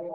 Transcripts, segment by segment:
And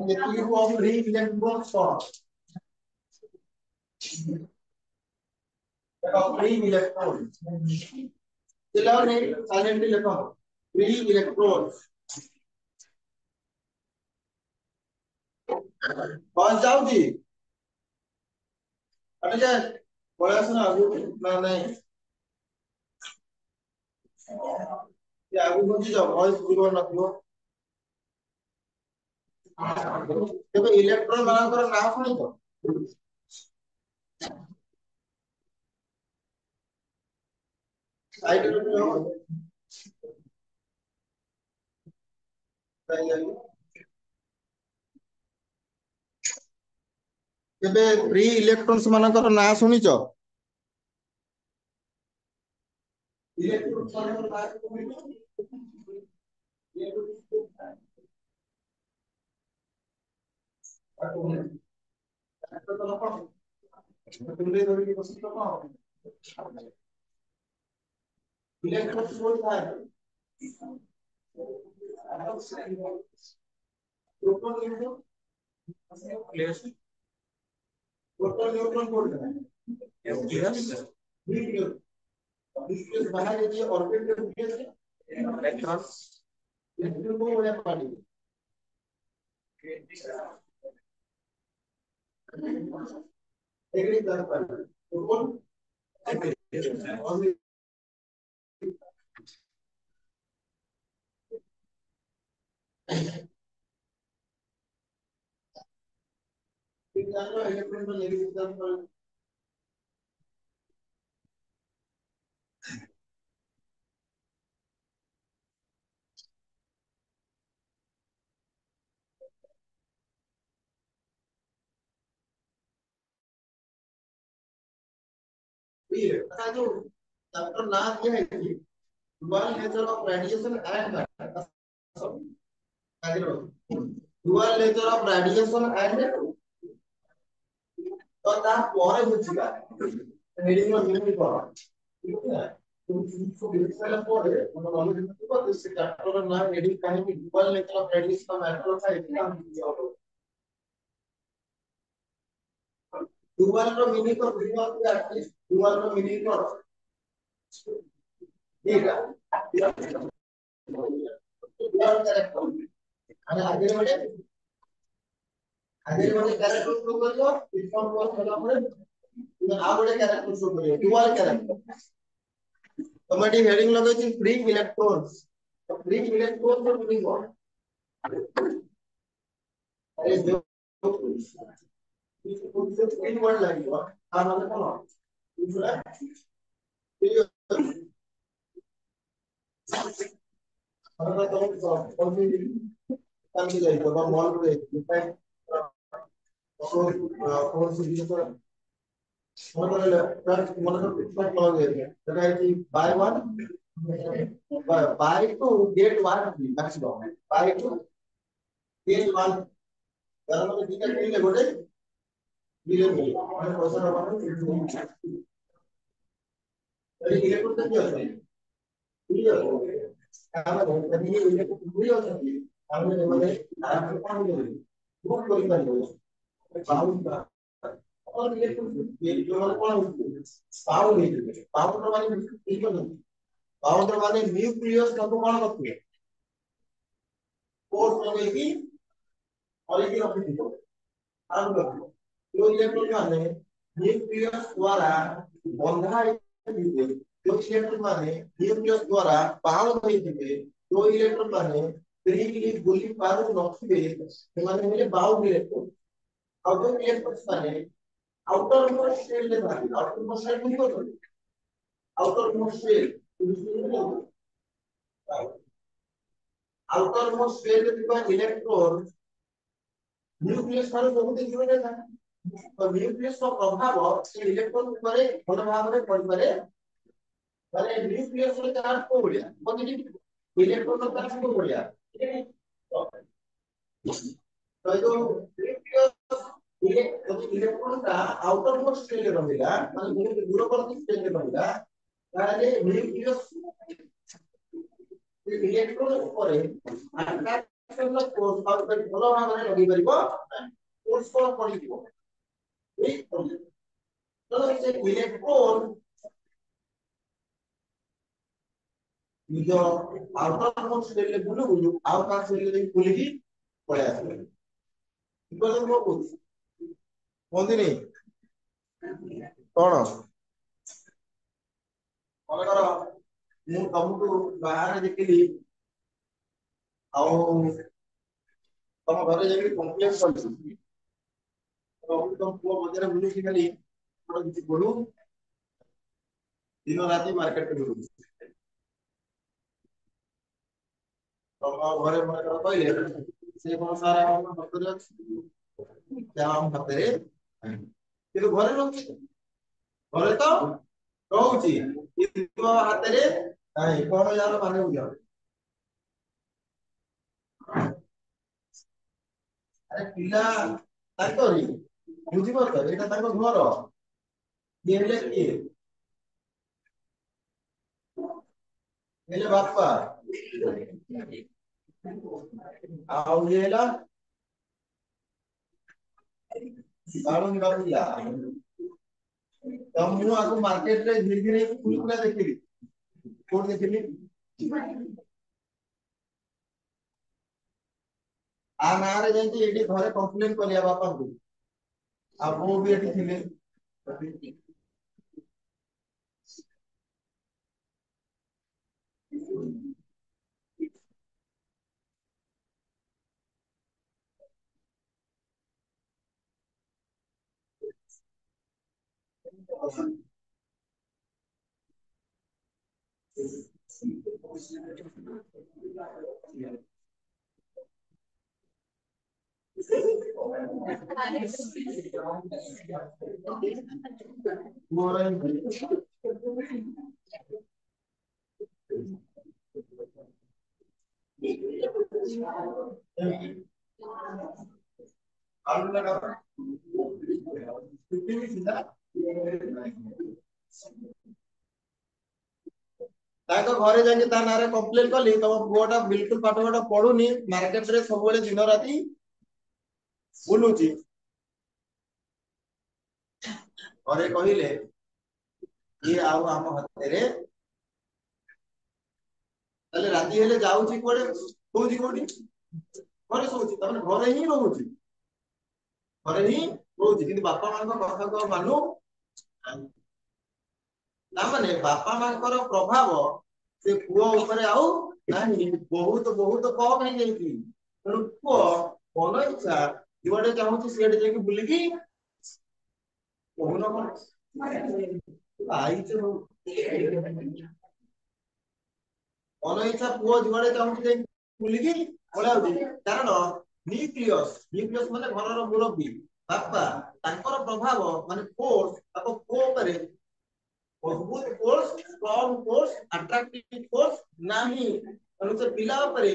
the cube of free electron form. Free electron. Silent electron. Free electron. कौन चाहूँगी? अरे क्या? बड़ा सुना अभी ना नहीं. क्या अभी मुझे जाओ वॉइस जीरो ना क्यों? जब इलेक्ट्रॉन बना कर नाम नहीं तो. साइड में हो. केबे फ्री इलेक्ट्रॉन्स मानकर ना सुनिच इलेक्ट्रॉन्स मानकर ना इलेक्ट्रॉन्स बोलता है टोटल न्यूट्रॉन बोल रहे हैं न्यूक्लियस बाहर यदि ऑर्बिट में न्यूक्लियस इलेक्ट्रॉन इलेक्ट्रॉन को बोले पानी एग्री कर पानी तो कौन ओनली इलेक्ट्रॉन को नेगेटिव चार्ज पर ये पता जो चैप्टर नाम ये है कि dual nature of radiation and matter dual nature of radiation and तो ता ପରେ ବୁଝିବା ହେଡିଂ ର ମିନିଂ କଣ ଠିକ ଅଛି तुमको बिल्कुल ପରେ మన ନଲେଜ ଥିବ ସେ ଚैप्टर ର ନାମ ହେଡିଂ କାହିଁକି dual nature of radiation and matter ଥାଏ ଏକ୍ସାମ ଦିଅ dual ର ମିନିଂ କଣ ବୁଝିବା କି dual ର ମିନିଂ କଣ ଏଇଟା dual କ୍ୟାରେକ୍ଟର ଆମେ आगे वाले कैरेक्टर शो करियो इनफॉर्म कॉल होला परे आ बड़े कैरेक्टर शो करियो डुअल कैरेक्टर कमेटी हेडिंग लगे छी फ्री इलेक्ट्रॉन्स तो फ्री इलेक्ट्रॉन को फ्री हो अरे जो इसको फ्री वर्ड लागियो आ माने कोन दूसरा हमरा तो कौन सी काम की जाई तो मॉल पे और से भी तो buy one buy two get one maximum buy two get one তার মানে দুইটা কিনলে গোটে দিলে মিলে মানে পয়সা মানে এই ইলেকট্রনটা কি আছে ঠিক আছে আমরা যদি এই ইলেকট্রন দুই আছে আমরা মানে আর কোন দিবে বুক করি পারবো বাউন্ডা और इलेक्ट्रॉन ये जो वाला कौन पावर है पावर वाले ठीक है पावर वाले न्यूक्लियस का तो कौन करते हैं फोर्स लगेगी और ये रख दीजिए आगे रखो जो इलेक्ट्रॉन माने न्यूक्लियस द्वारा बंधा है जो इलेक्ट्रॉन माने न्यूक्लियस द्वारा पावर है जो इलेक्ट्रॉन माने फ्रीली गोली पार नथिबे ସେମାନେ ହେଲେ बाउंड इलेक्ट्रॉन और जो इलेक्ट्रॉन माने आउटर मोस्ट शेल ले भाई आउटर मोस्ट शेल नहीं होता outermost shell outermost shell में इलेक्ट्रॉन न्यूक्लियस पर बहुत देखिबे ना तो न्यूक्लियस का प्रभाव से इलेक्ट्रॉन ऊपर भल भाव में पड़ पारे माने न्यूक्लियस रे चार्ज को बढ़िया पॉजिटिव इलेक्ट्रॉन का चार्ज को बढ़िया तो जो न्यूक्लियस इलेक्ट्रॉन का आउटर मोस्ट शेल रहेगा माने दूरवर्ती शेल रहेगा ताले न्यूक्लियस इलेक्ट्रॉन ऊपर अट्रैक्शन फोर्स और भल भाव में लगी परिबो फोर्स को पड़िबो ठीक तो से इलेक्ट्रॉन जो आउटर मोस्ट शेल ले बुलु आउटर शेल ले बुलिकी पड़े आसे बिकॉज़ वो कोंदी नहीं कौन मनकर मु तुमको बाहर देखली आउ तुम घरे जाके कंप्लेंट करछी तो तुम पुओ बजार बुली की खाली थोड़ा किसी बोलू दिन रात मार्केट में बुलू तुम घरे मनकर कहले से कोन सारा हम भक्तरे क्या हम भक्तरे କିନ୍ତୁ ଘରେ ରହୁଛି ଘରେ ତ ରହୁଛି କିନ୍ତୁ ହାତରେ ନାଇଁ କଣ ଯାର ମାନେ ବୁଝାଉ ଆରେ ପିଲା ତାଙ୍କରି ବୁଝିପାରୁଛ ଏଇଟା ତାଙ୍କ ଘର କିଏ ହେଲେ ବାପା ଆଉ ଇଏ ହେଲା ବାଳୁଙ୍ଗା ପିଲା। ତ ମୁଁ ଆକୁ ମାର୍କେଟ ରେ ଧୀରେ ଧୀରେ କୁଲକୁଲା ଦେଖିଲି। କୋଉଠି ଦେଖିଲି? ଆ ନାଁରେ ଯାଇକି ଏଠି ଘରେ କମ୍ପ୍ଲେନ କରିବା ବାପାଙ୍କୁ। ଆଉ ବୋଉ ବି ଏଠି ଥିଲେ। ମୋର ତାଙ୍କ ଘରେ ଯାଇକି ତା ନାଁରେ କମ୍ପ୍ଲେନ କଲି ତମ ପୁଅଟା ବିଲକୁଲ ପାଠ ପାଠ ପଢୁନି ମାର୍କେଟ ରେ ସବୁବେଳେ ଦିନ ରାତି ବୁଲୁଛି। ଘରେ କହିଲେ ଇଏ ଆଉ ଆମ ହାତରେ ତାହେଲେ ରାତି ହେଲେ ଯାଉଛି କୁଆଡେ ଶୋଉଛି କୋଉଠି? ଘରେ ଶୋଉଛି ତାମାନେ ଘରେ ହିଁ ରହୁଛି। ଘରେ ହିଁ ରହୁଛି କିନ୍ତୁ ବାପା ମାଙ୍କ କଥାକୁ ଆଉ ମାନୁ ନାହିଁ। ତାମାନେ ବାପା ମାଙ୍କର ପ୍ରଭାବ ସେ ପୁଅ ଉପରେ ଆଉ ନାହିଁ। ବହୁତ ବହୁତ କମ ହେଇଯାଇଛି। ତେଣୁ ପୁଅ ମନ ଇଚ୍ଛା ଯୁଆଡେ ଚାହୁଁଛି ସିଆଡେ ଯାଇକି ବୁଲିକି କହୁନ କଣ ଆଇଛ ମନ ଇଚ୍ଛା ପୁଅ ଯୁଆଡେ ଚାହୁଁଛି ଯାଇକି ବୁଲିକି ପଳାଉଛି। କାରଣ ନ୍ୟୁକ୍ଲିୟସ ମାନେ ଘରର ମୁରବୀ ବାପା ତାଙ୍କର ପ୍ରଭାବ ମାନେ ଫୋର୍ସ ତାଙ୍କ ପୁଅ ଉପରେ ମଜବୁତ force strong force attractive force ନାହିଁ। ତେଣୁ ସେ ପିଲା ଉପରେ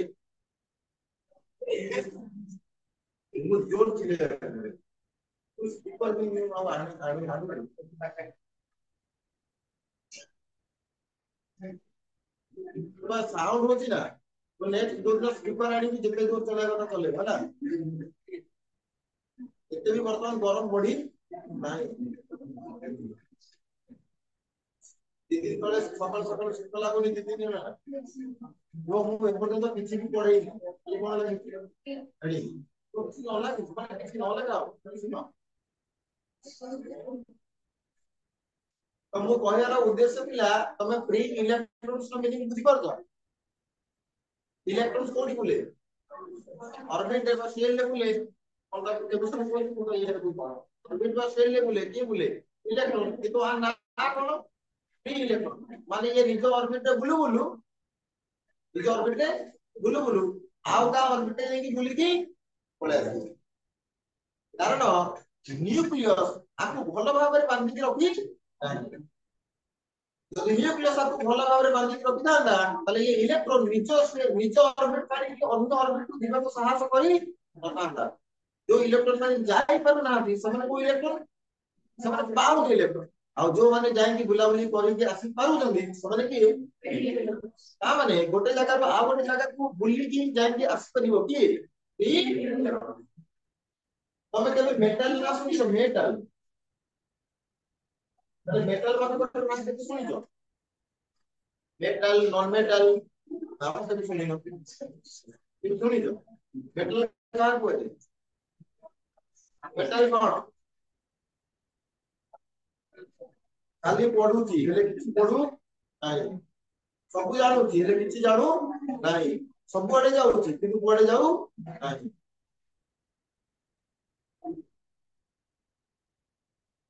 ବହୁତ ଜୋର ଚିଲେଇଲା। ସାଉଣ୍ଡ ହଉଛି ନା ନେକ୍ସଟ ଯୋଉଦିନ ସ୍ପିକର ଆଣିକି ଯେତେ ଜୋର ଚଲେଇବା କଥା ଚଲେଇବ ହେଲା। ଏତେ ବି ବର୍ତ୍ତମାନ ଗରମ ବଢି ନାହିଁ। ଦି ଦିନ ତଳେ ସକାଳୁ ସକାଳୁ ଶୀତ ଲାଗୁନି ଦି ଦିନ ହେଲା। ମୁଁ ଏପର୍ଯ୍ୟନ୍ତ କିଛି ବି ପଢେଇନି ଖାଲି କଣ ଲାଗିଛି କିଛି ନ ଲାଗୁ ମାନେ କିଛି ନ ଲଗାଅ ତ ମୁଁ କହିବାର ଉଦ୍ଦେଶ୍ୟ ଥିଲା ତମେ ପ୍ରି ଇଲେକ୍ଟ୍ରୋନ୍ସ ମିନିଂ ବୁଝିପାରୁଛ? ଇଲେକ୍ଟ୍ରୋନ୍ସ କୋଉଠି ବୁଲେ? ଅରବିଟ ବା ସେଲ ରେ ବୁଲେ। ଅରବିଟ ବା ସେଲ ରେ ବୁଲେ କିଏ ବୁଲେ? ଇଲେକ୍ଟ୍ରନ୍। କିନ୍ତୁ ଆ ନାଁ କଣ? Pre electron. ମାନେ ଇଏ ନିଜ ଅରବିଟ ରେ ବୁଲୁ ବୁଲୁ ନିଜ ଅରବିଟ ରେ ବୁଲୁ ବୁଲୁ ଆଉ କାହା ଅରବିଟ ରେ ଯାଇକି ବୁଲିକି ପଳେଇ ଆସିବ। କାରଣ ନ୍ୟୁକ୍ଲିୟସ ଆକୁ ଭଲ ଭାବରେ ବାନ୍ଧିକି ରଖି ନାହିଁ। ଯଦି ନ୍ୟୁକ୍ଲିୟସ ଆକୁ ଭଲ ଭାବରେ ବାନ୍ଧିକି ରଖିଥାନ୍ତା ତାହେଲେ ଇଏ ଇଲେକ୍ଟ୍ରୋନ ନିଜ ଅରବିଟ ଛାଡିକି ଅନ୍ୟ ଅରବିଟ କୁ ଯିବାକୁ ସାହସ କରି ନଥାନ୍ତା। ଯୋଉ ଇଲେକ୍ଟ୍ରୋନ ମାନେ ଯାଇ ପାରୁନାହାନ୍ତି ସେମାନେ କୋଉ ଇଲେକ୍ଟ୍ରୋନ? ସେମାନେ ବାଉଣ୍ଡ ଇଲେକ୍ଟ୍ରୋନ। ଆଉ ଯୋଉମାନେ ଯାଇକି ବୁଲାବୁଲି କରିକି ଆସି ପାରୁଛନ୍ତି ସେମାନେ କିଏ? ତା ମାନେ ଗୋଟେ ଜାଗାରୁ ଆଉ ଗୋଟେ ଜାଗାକୁ ବୁଲିକି ଯାଇକି ଆସିପାରିବ କିଏ? ତମେ କେବେ ମେଟାଲ ନାଁ ଶୁଣିଛ? ମେଟାଲ ମେଟାଲ ମାନେ ନାଁ କେବେ ଶୁଣିଛ? ମେଟାଲ ନନ୍ ମେଟାଲ ନାମ କେବେ ଶୁଣିନ? ଶୁଣିଛ? ମେଟାଲ କାହାକୁ କୁହାଯାଏ? ମେଟାଲ କଣ? ଖାଲି ପଢୁଛି ହେଲେ କିଛି ପଢୁ ନାହିଁ। ସବୁ ଜାଣୁଛି ହେଲେ କିଛି ଜାଣୁ ନାହିଁ। ସବୁଆଡେ ଯାଉଛି କିନ୍ତୁ କୁଆଡେ ଯାଉ ନାହିଁ।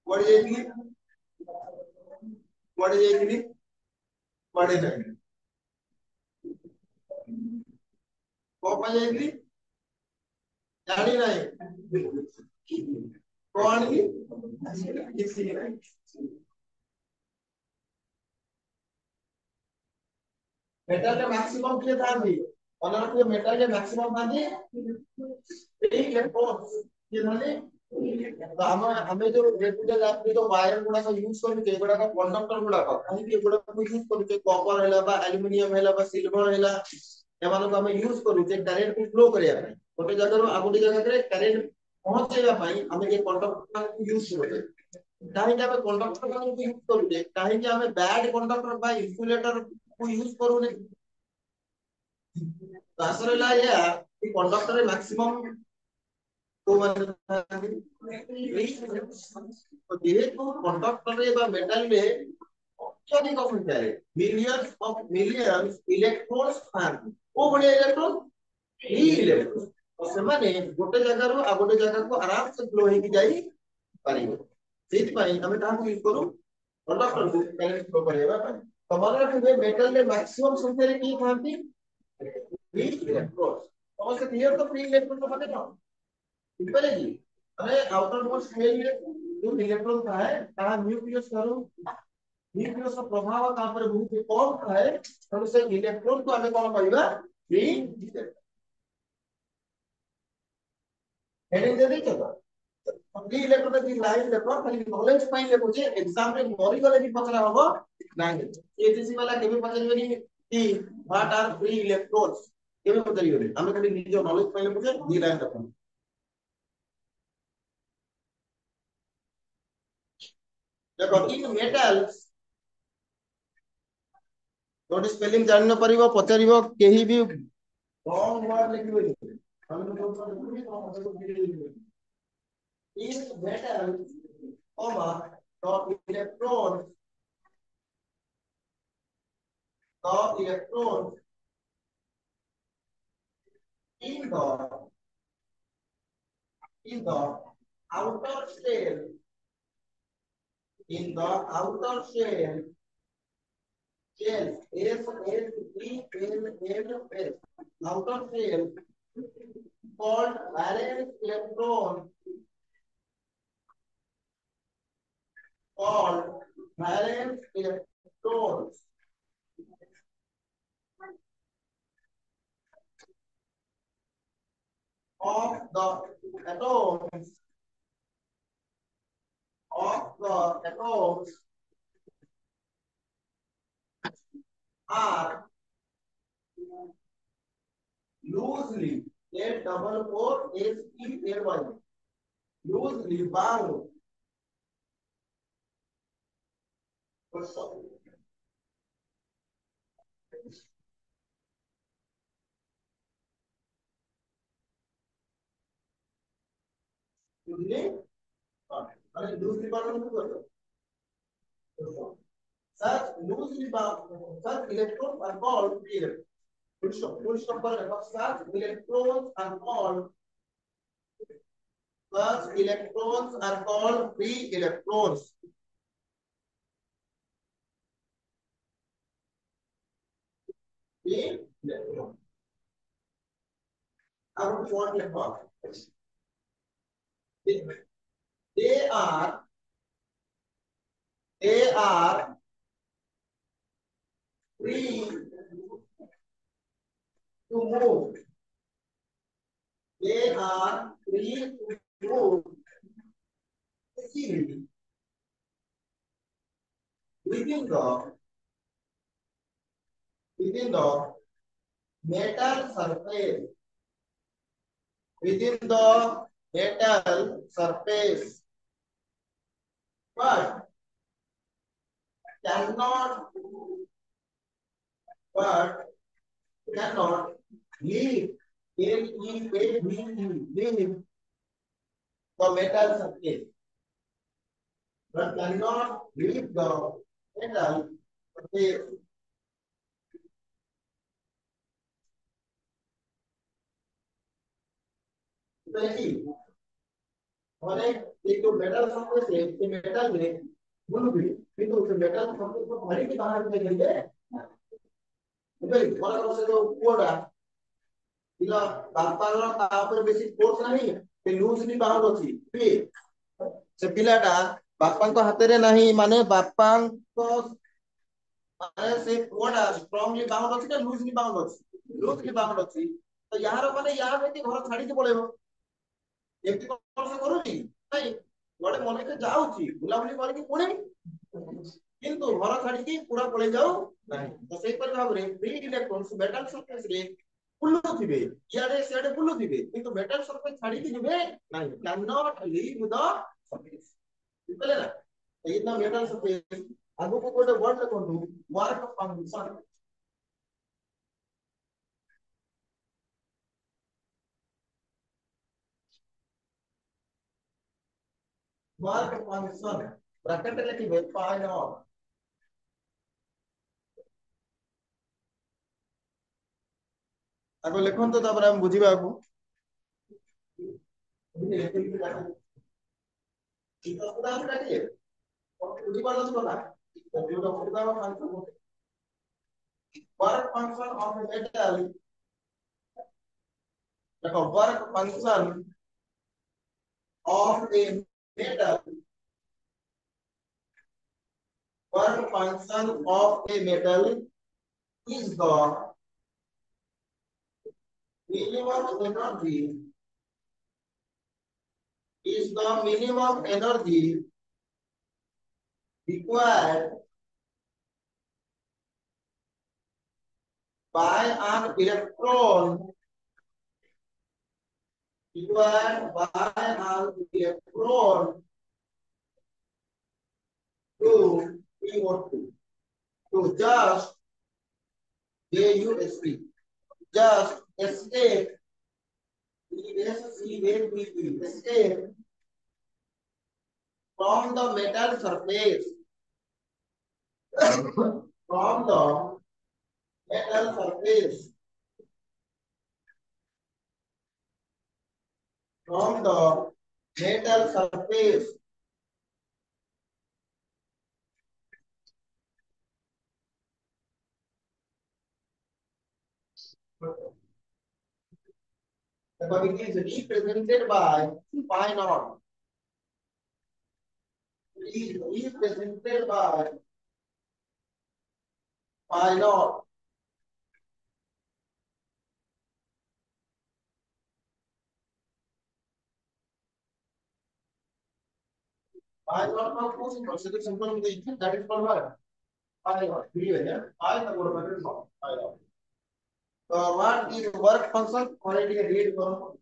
କୁଆଡେ ଯାଇଥିଲି? କୁଆଡେ ଯାଇଥିଲି? କୁଆଡେ ନାହିଁ। କଣ ପାଇଁ ଯାଇଥିଲି? ଜାଣି ନାହିଁ। କଣ ଆଣିଲି? କିଛି ନାହିଁ। ମେଟାଲ ରେ ମ୍ୟାକ୍ସିମମ୍ କିଏ ଥାନ୍ତି? ମନେ ରଖିବ ମେଟାଲ ରେ ମ୍ୟାକ୍ସିମମ୍ ଥାନ୍ତି। କିଏ ଥାନ୍ତି? तो हमें जो रेगुलर आपने जो वायर गुड़ा का यूज करूचे एगुड़ा का कंडक्टर गुड़ा का कहीं भी एगुड़ा को यूज करूचे कॉपर हैला बा एल्युमिनियम हैला बा सिल्वर हैला एमानो को हमें यूज करूचे करंट को फ्लो करिया ପାଇଁ ଗୋଟେ ଜାଗାରୁ ଆଉ ଗୋଟେ ଜାଗାରେ करंट ପହଞ୍ଚେଇବା ପାଇଁ ଆମେ ଏ कंडक्टर को यूज करूचे काहेकि ଆମେ कंडक्टर को यूज करूचे काहेकि ଆମେ बैड कंडक्टर बा इन्सुलेटर को यूज करूने आसर ला या कि कंडक्टर रे मैक्सिमम तो যেহেতু কন্ডাক্টরে বা মেটালে অত্যধিক সংখ্যায় মিলিয়ন্স ইলেকট্রনস থাকନ୍ତି ଓ ଭଳିଆ ଇଲେକ୍ଟ୍ରନ ଫ୍ରି ଇଲେକ୍ଟ୍ରନ ସେମାନେ ଗୋଟେ ଜାଗାରୁ ଆଉ ଗୋଟେ ଜାଗାକୁ ଆରାମ ସେ ଫ୍ଲୋ ହେଇକି ଯାଇ ପାରିବେ ସେଇଥିପାଇଁ ଆମେ ତାହାକୁ ୟୁଜ କରୁ କଣ୍ଡକ୍ଟରକୁ କାରେଣ୍ଟ ଫ୍ଲୋ କରିବା ପାଇଁ ତ ମନେ ରଖିବେ ମେଟାଲରେ ମ୍ୟାକ୍ସିମମ ସଂଖ୍ୟାରେ କିଏ ଥାନ୍ତି ଫ୍ରି ଇଲେକ୍ଟ୍ରନ ସମସ୍ତେ କ୍ଲିୟର ତ ଫ୍ରି ଇଲେକ୍ଟ୍ରନ ମାନେ କଣ ବୁଝିପାରିଲେ କି अरे आउटर मोस्ट शेल में जो इलेक्ट्रॉन का है कहा न्यूक्लियस करो न्यूक्लियस का प्रभाव कहां पर बहुत कम है तो से इलेक्ट्रॉन को हमें कौन कहबा फ्री हेडिंग दे देछो तो फ्री इलेक्ट्रॉन की लाइन देखो खाली नॉलेज पाई लेबो जे एग्जाम रे मरी गले भी पचरा होबो नाही एजीसी वाला केबे पचरिबेनी कि व्हाट आर फ्री इलेक्ट्रॉन्स केबे पचरिबेनी हमें खाली निजो नॉलेज पाई लेबो जे दी लाइन देखो देखो इन मेटल्स जोटी स्पेलिंग जान न परिबो पचारिबो केही भी रॉन्ग वर्ड लिखिबेनी हम तो इन metals comma the electrons in the outer shell in the outer shell shell S outer shell called valence electron called valence electrons of the atoms are loosely L-O-O-S-E-L-Y loosely bound loosely bound such electrons are called free electrons. Full stop such electrons are called free electrons. Free electrons. I would want to talk. They are free to move. They are free to move freely within the metal surface. Within the metal surface, but cannot leave leave the metal surface, but cannot leave the metal surface. और एक तो metal surface है ये metal में bull भी फिर उस metal surface को भरी के बाहर निकल गए भाई वाला से जो कोड़ा इला बापार ता ऊपर बेसी फोर्स नहीं पे लूजली बाउंड अछि फिर से पिलाटा बापांको हाथ रे नहीं माने बापांको माने से कोड़ा स्ट्रांगली बाउंड अछि ना लूजली बाउंड अछि तो यार माने यार में घर छाड़ी के पड़ेबो एमती कोन से करूनी ନାଇଁ ଗୋଟେ ମଣିଷ ଯାଉଛି ବୁଲାବୁଲି କରିକି ପୁଣି କିନ୍ତୁ ଘର ଛାଡିକି ପୁରା ପଳେଇ ଯାଉ ନାହିଁ। ତ ସେଇପରି ଭାବରେ ଫ୍ରି ଇଲେକ୍ଟ୍ରନ୍ସ ମେଟାଲ ସରଫେସରେ ବୁଲୁଥିବେ, ଇଆଡେ ସିଆଡେ ବୁଲୁଥିବେ, କିନ୍ତୁ ମେଟାଲ ସରଫେସ ଛାଡିକି ଯିବେ ନାହିଁ। Cannot leave the surface. ବୁଝିପାରିଲେ ନା? ଏଇ ଦ ମେଟାଲ ସରଫେସ ଆଗକୁ ଗୋଟେ ୱାର୍ଡ ଲେଖନ୍ତୁ, work function. Work function bracket ଲେଖିବେ ପାଇ ନଟ୍। ଆଗ ଲେଖନ୍ତୁ ତାପରେ ଆମେ ବୁଝିବା ଆଗକୁ। ଠିକ ଅସୁବିଧା ଅଛି ନା ଟିକେ? ବୁଝିପାରୁଛନ୍ତି କଥା? ଯୋଉଟା ଅସୁବିଧା ହବ work function of a metal, the work function of a metal, work function of a metal is the minimum energy, is the minimum energy required by an electron, required by an electron to CO2, to just JUSP, just escape, escape from the metal surface, from the metal surface, from the metal surface. The it is represented by pi naught. It is represented by pi naught. Pi naught now close consider simple with the that is called what? Pi naught. Pi the word is not pi naught. So what is work function? Already read from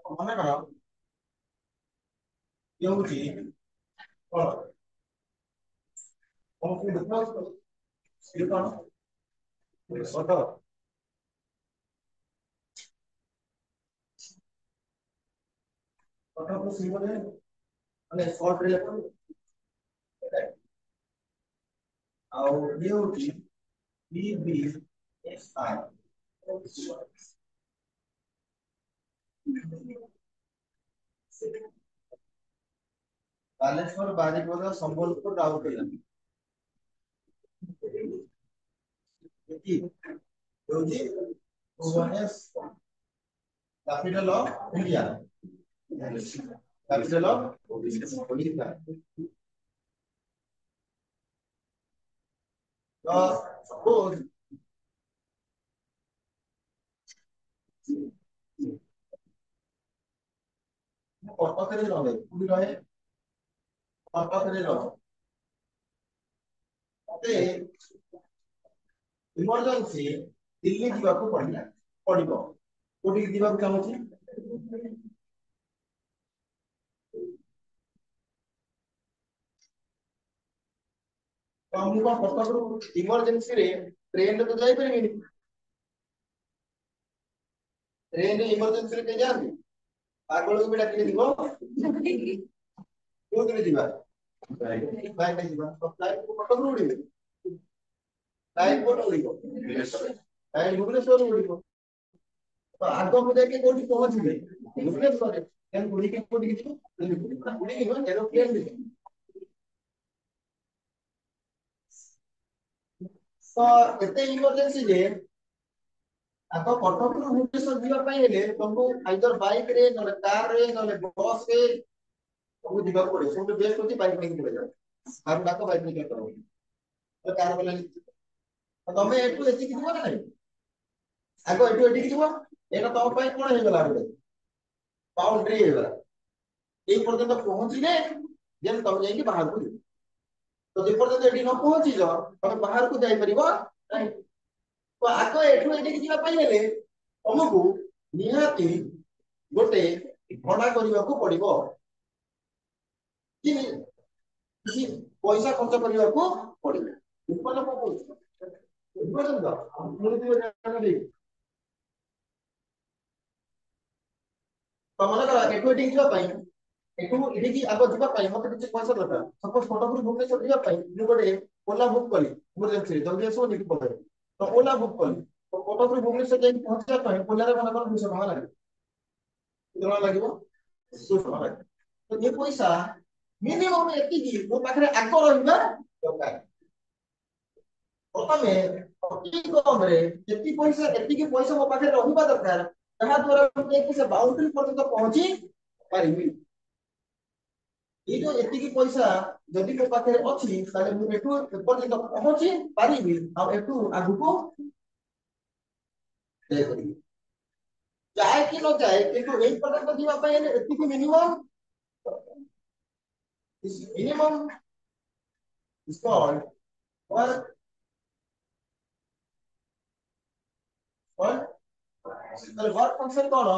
mana kara yang uji kalau kamu sudah tahu itu kan betul betul simpelnya ମାନେ short ରେ ଲେଖନ୍ତୁ ଆଉ ଇଏ ହଉଛି BBSI Balasore Baripada Sambalpur Rourkela ଏଠି ହଉଛି Bhubaneswar capital of India capital of Odisha ତ suppose କଟକରେ ରହେ କୋଉଠି ରହେ କଟକରେ ରହେ ମତେ ଇମର୍ଜେନ୍ସି ଦିଲ୍ଲୀ ଯିବାକୁ ପଡିବ କୋଉଠିକି ଯିବାକୁ ଚାହୁଁଛି ତ ମୁଁ କଣ କଟକରୁ ଇମର୍ଜେନ୍ସିରେ ଟ୍ରେନରେ ତ ଯାଇପାରିବିନି ଟ୍ରେନରେ ଇମର୍ଜେନ୍ସିରେ କେହି ଯାଆନ୍ତି ପାଗଳକୁ ବି ଡାକିଲେ ଯିବ କୋଉଥିରେ ଯିବା ଫ୍ଲାଇଟରେ ଯିବା ତ ଫ୍ଲାଇଟ କଟକରୁ ଉଡ଼ିବେ ଫ୍ଲାଇଟ କୋଉଠୁ ଉଡ଼ିବ डायरेक्ट भुवनेश्वर उड़िबो तो आगो को जाके कोठी पहुंचबे भुवनेश्वर केन उड़ी के कोठी जिवो उड़ी के एरोप्लेन में तो एते इमरजेंसी जे आगो कटक रु भुवनेश्वर जीवा पई हेले तुमको आइदर बाइक रे न कार रे न बस रे ସବୁ ଯିବାକୁ ପଡିବ ସବୁଠୁ ବେଷ୍ଟ ହଉଛି ବାଇକ୍ ନେଇକି ଯିବା ଯାଉ କାରଣ ଡାକ ବାଇକ୍ ନେଇକି କର ତ କାର ବାଲା ତମେ ଏଠୁ ଏଠିକି ଯିବ ନା ନାଇଁ ଆଗ ଏଠୁ ଏଠିକି ଯିବ ଏଇଟା ତମ ପାଇଁ କଣ ହେଇଗଲା ଗୋଟେ ବାଉଣ୍ଡ୍ରି ହେଇଗଲା এই পর্যন্ত পৌঁছিলে যেন ତମେ ଯାଇକି ବାହାରକୁ ଯିବ ତ ଯେ ପର୍ଯ୍ୟନ୍ତ ଏଠି ନ ପହଞ୍ଚିଛ ତମେ ବାହାରକୁ ଯାଇପାରିବ ନାହିଁ ତ ଆଗ ଏଠୁ ଏଠିକି ଯିବା ପାଇଁ ହେଲେ ତମକୁ ନିହାତି ଗୋଟେ ଭଡା କରିବାକୁ ପଡିବ କି କିଛି ପଇସା ଖର୍ଚ୍ଚ କରିବାକୁ ପଡିବ ଉପର କଣ କହୁଛି ବୁଝିପାରୁଛନ୍ତି ତ ଶୁଣିଥିବେ ଜାଣିବେ ତ ମନେ କର ଏଠୁ ଏଠିକି ଯିବା ପାଇଁ ଏଠୁ ଏଠିକି ଆଗ ଯିବା ପାଇଁ ମତେ କିଛି ପଇସା ଦରକାର ସପୋଜ କଟକରୁ ଭୁବନେଶ୍ୱର ଯିବା ପାଇଁ ମୁଁ ଗୋଟେ ଓଲା ବୁକ୍ କଲି ଇମର୍ଜେନ୍ସି ଜଲ୍ଦି ଆସିବ ନେଇକି ପଳେଇବ ତ ଓଲା ବୁକ୍ କଲି ତ କଟକରୁ ଭୁବନେଶ୍ୱର ଯାଇକି ପହଞ୍ଚିବା ପାଇଁ ଓଲାରେ ମନେ କର 200 ଟଙ୍କା ଲାଗିବ କେତେ ଟଙ୍କା ଲାଗିବ 200 ଟଙ୍କା ଲାଗିବ ତ ଏ ପଇସା ମିନିମମ୍ ଏତିକି ମୋ ପାଖରେ ଆଗ ରହିବା ଦରକାର ପ୍ରଥମେ ଅତି କମରେ ଏତିକି ପଇସା ମୋ ପାଖରେ ରହିବା ଦରକାର ଯାହା ଦ୍ୱାରା ମୁଁ ଯାଇକି ସେ ବାଉଣ୍ଡ୍ରି ପର୍ଯ୍ୟନ୍ତ ପହଞ୍ଚି ପାରିବି ये जो एतिकी पैसा जदि मो पाखे अछि ताले मु एठु एपर्यंत पहुंची पारिबी आ एठु आगुको दे करी जाए कि न जाए किंतु एई पर्यंत जीवा पय एतिकी मिनिमम इस minimum is called work work function cone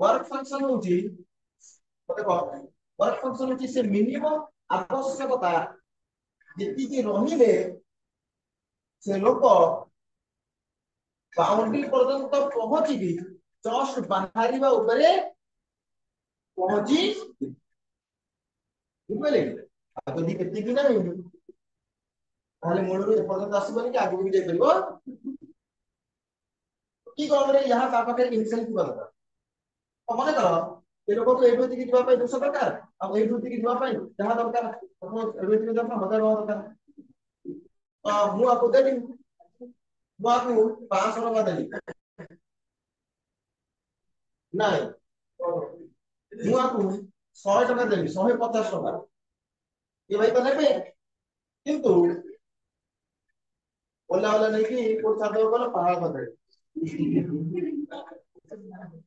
work function होची देखो वर्क फंक्शन होची से मिनिमम आवश्यकता जेतिकी रहिले से लोक बाउंड्री पर्यंत पहुंची जस्ट बाहरिबा उपरे पहुंची बुझले जदि केतिकी नाही ताले मूलରୁ ଏ ପର୍ଯ୍ୟନ୍ତ ଆସିବନି କି ଆଗକୁ ବି ଯାଇ ପାରିବ କି କମରେ यहाँ ତା ପାଖରେ ଇନିशियल ଥିବା ଦରକାର ତ ମନେ କର ଏ ଲୋକକୁ ଏଇଠୁ ଏତିକି ଯିବା ପାଇଁ 200 ଦରକାର ଆଉ ଏଇଠୁ ଏତିକି ଯିବା ପାଇଁ ଯାହା ଦରକାର ଏଇଠୁ ଏତିକି ଯିବା ପାଇଁ 1000 ଦରକାର ମୁଁ ଆପଣଙ୍କୁ ଦେଲି ମୁଁ ଆପଣଙ୍କୁ 500 ଟଙ୍କା ଦେଲି ନାଇଁ ମୁଁ ଆପଣଙ୍କୁ 100 ଟଙ୍କା ଦେଲି 150 ଟଙ୍କା ये भाई तो नेबे किंतु ओला वाला नहीं कि कोई छात्र को पहाड़ पर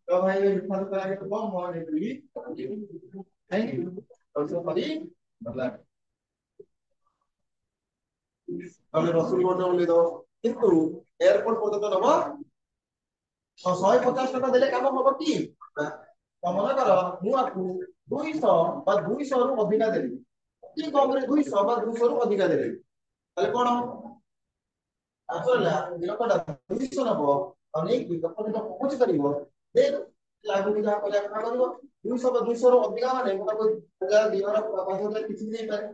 तो भाई इतना तो आगे तो कम होने के लिए थैंक यू और सब परी मतलब हमने रसूल बोर्ड में ले दो किंतु एयरपोर्ट बोर्ड तो नबो 150 টাকা দিলে কেমন হবে কি তো মনে করো মু আপু 200 বা 200 রু অধিক দেলি কি কমরে 200 বা 200 রু অধিক দেলি তাহলে কোন আসলে লোকটা 200 নব অনেক বিকল্প পৌঁছি পারিব দেন लागू की जहां पहले अपना करियो 200 বা 200 रो अधिक माने मोटा कोई 1000 2000 5000 किछि नहीं पारे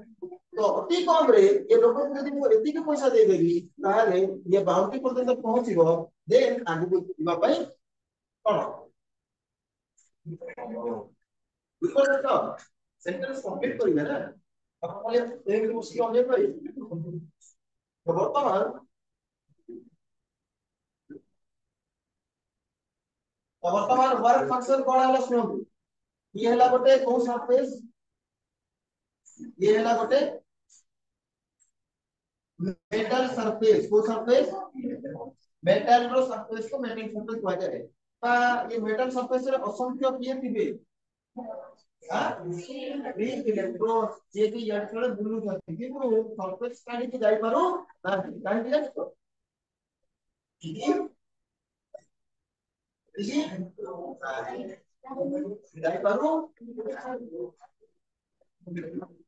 तो अति कम रे ये लोक यदि मु एति के पैसा दे देबी ताले ये बाउंड्री पर्यंत पहुंचीबो देन आगु को जीवा पई कोन बिकॉज़ तो सेंटेंस कंप्लीट करिवे ना अपन पहले एक मुश्किल हो जाई तो वर्तमान वर्तमान वर्क फंक्शन कोन हला सुनू ये हला गोटे को सरफेस ये हला गोटे मेटल सरफेस को सरफेस मेटल रो सरफेस को मेटल सरफेस कहा जाए ता ये मेटल सरफेस रे असंख्य किए थिबे हां फ्री इलेक्ट्रॉन जे कि यार थोड़े बुलू जाती कि सरफेस काढी के जाई पारो ना काढी जाई तो जाई पारो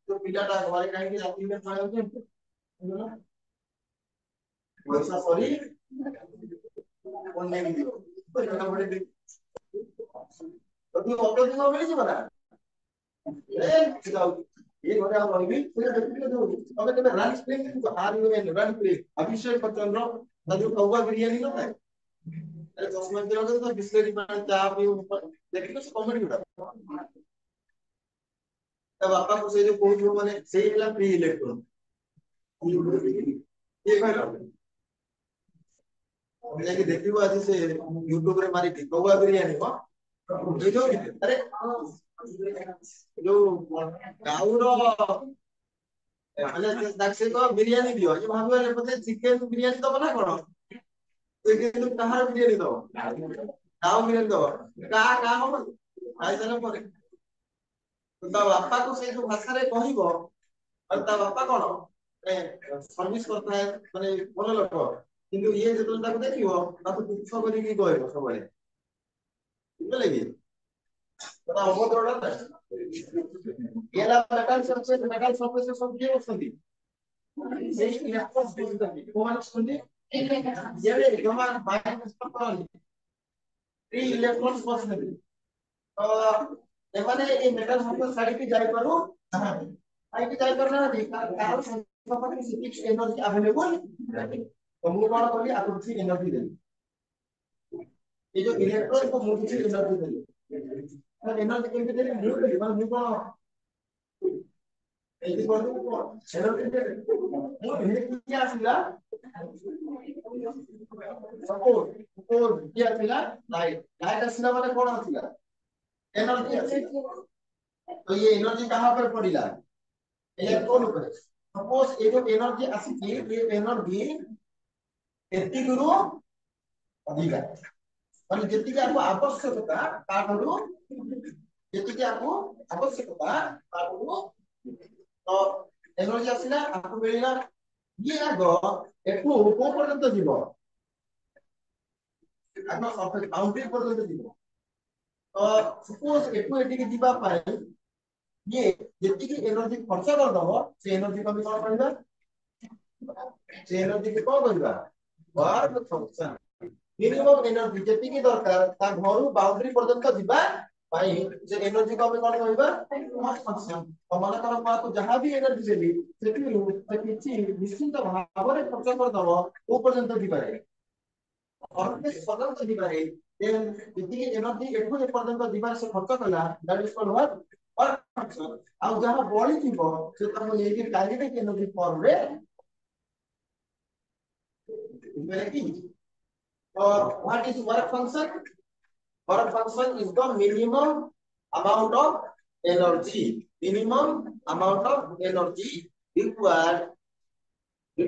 तो पिलाटा हमारे काहे के रात्रि में खाए होते वैसा सॉरी कोने नहीं तो जगह बड़े तो तू ऑपरेशन में मिल जिबा ना ए जाओ ये घरे हम रहिबी पूरे देखि दो अबे तमे रन स्प्रिंग तो हार में रन प्ले अभिषेक चंद्र ना जो कौवा बिरयानी ना है अरे 10 मिनट लगे तो बिस्लेरी पानी चाह भी ऊपर देखिए तो कमेंट गुडा तब बापा को से जो कोई जो माने सेही हला फ्री इलेक्ट्रॉन ये कहलो हमने कि देखिबो आज से YouTube रे मारी कौवा बिरयानी को ये जो अरे जो गाउरो ମାନେ ତାକୁ କହ ବିରିୟାନୀ ଦିଅ ଯେ ଭାବିବ ବୋଧେ ଚିକେନ ବିରିୟାନୀ ଦବ ନା କଣ ସେ କିନ୍ତୁ କାହାର ବିରିୟାନୀ ଦବ କାଉ ବିରିୟାନୀ ଦବ କାହା ହବ ଖାଇସାରିଲା ପରେ ତା ବାପାକୁ ସେଇ ଯୋଉ ଭାଷାରେ କହିବ ଆଉ ତା ବାପା କଣ ସର୍ଭିସ କରିଥାଏ ମାନେ ଭଲ ଲୋକ କିନ୍ତୁ ଇଏ ଯେତେବେଳେ ତାକୁ ଦେଖିବ ତାକୁ ତୁଚ୍ଛ କରିକି କହିବ ସବୁବେଳେ ବୁଝିଲେ କି ତା ଅଭଦ୍ରଟା ଏଲା ମେଟାଲ ସରଫେସ ସବୁ କିଏ ଅଛନ୍ତି ସେଇ ଇଲେକ୍ଟ୍ରନ ବୁଝୁଛନ୍ତି କୋମାନେ ଅଛନ୍ତି ଯେବେ ଜମା ମାଇନସ କରନ୍ତି फ्री इलेक्ट्रॉन्स बसने तो एमाने ए मेटल सरफेस साइड की जाय पारो आई की जाय करना नहीं कारण संपत्ति फिजिक्स एनर्जी अवेलेबल तो मु कोन कहली आकृति एनर्जी देली ये जो इलेक्ट्रॉन को मुझे एनर्जी देली तो एनर्जी केमते देली मु देली माने मु कोन एदी कोन एनर्जी देली मु हे क्या आसीला सपोर्ट सपोर्ट क्या आसीला लाइट लाइट आसीला माने कोन आसीला एनर्जी आसीला तो ये एनर्जी कहां पर पड़िला इलेक्ट्रॉन ऊपर सपोज ये जो एनर्जी आसी ये एनर्जी एती गुरु अधिका माने जेतिके आपको आवश्यकता ताठू जेतिके आपको आवश्यकता ताठू तो एनर्जी आसीला आपको मिलिला ये आगो एठू को पर्यंत जीव आगो सरफेस बाउंड्री पर्यंत जीव तो सपोज एठू एटिके जीवा पाए ये जेतिके एनर्जी खर्च कर दबो से एनर्जी को भी कोन कहबा से एनर्जी के कोन कहबा वर्क फंक्शन मिनिमम एनर्जी जेतिके दरकार ता घरु बाउंड्री पर्यंत जीवा भाई जे एनर्जी को भी कोन कहबा वर्क फंक्शन तो मन कर पा तो जहां भी एनर्जी देली सेठी से किछि निश्चित भाବରେ खर्च कर दबो ओ पर्यंत जीवा रे और के पर्यंत जीवा रे देन जेतिके एनर्जी एठू पर्यंत जीवा से खर्च कला that is called what work function आउ जहां बॉडी थीबो से तम लेके काइनेटिक एनर्जी फॉर्म रे मेरे की और what is work function work function is the minimum amount of energy minimum amount of energy required to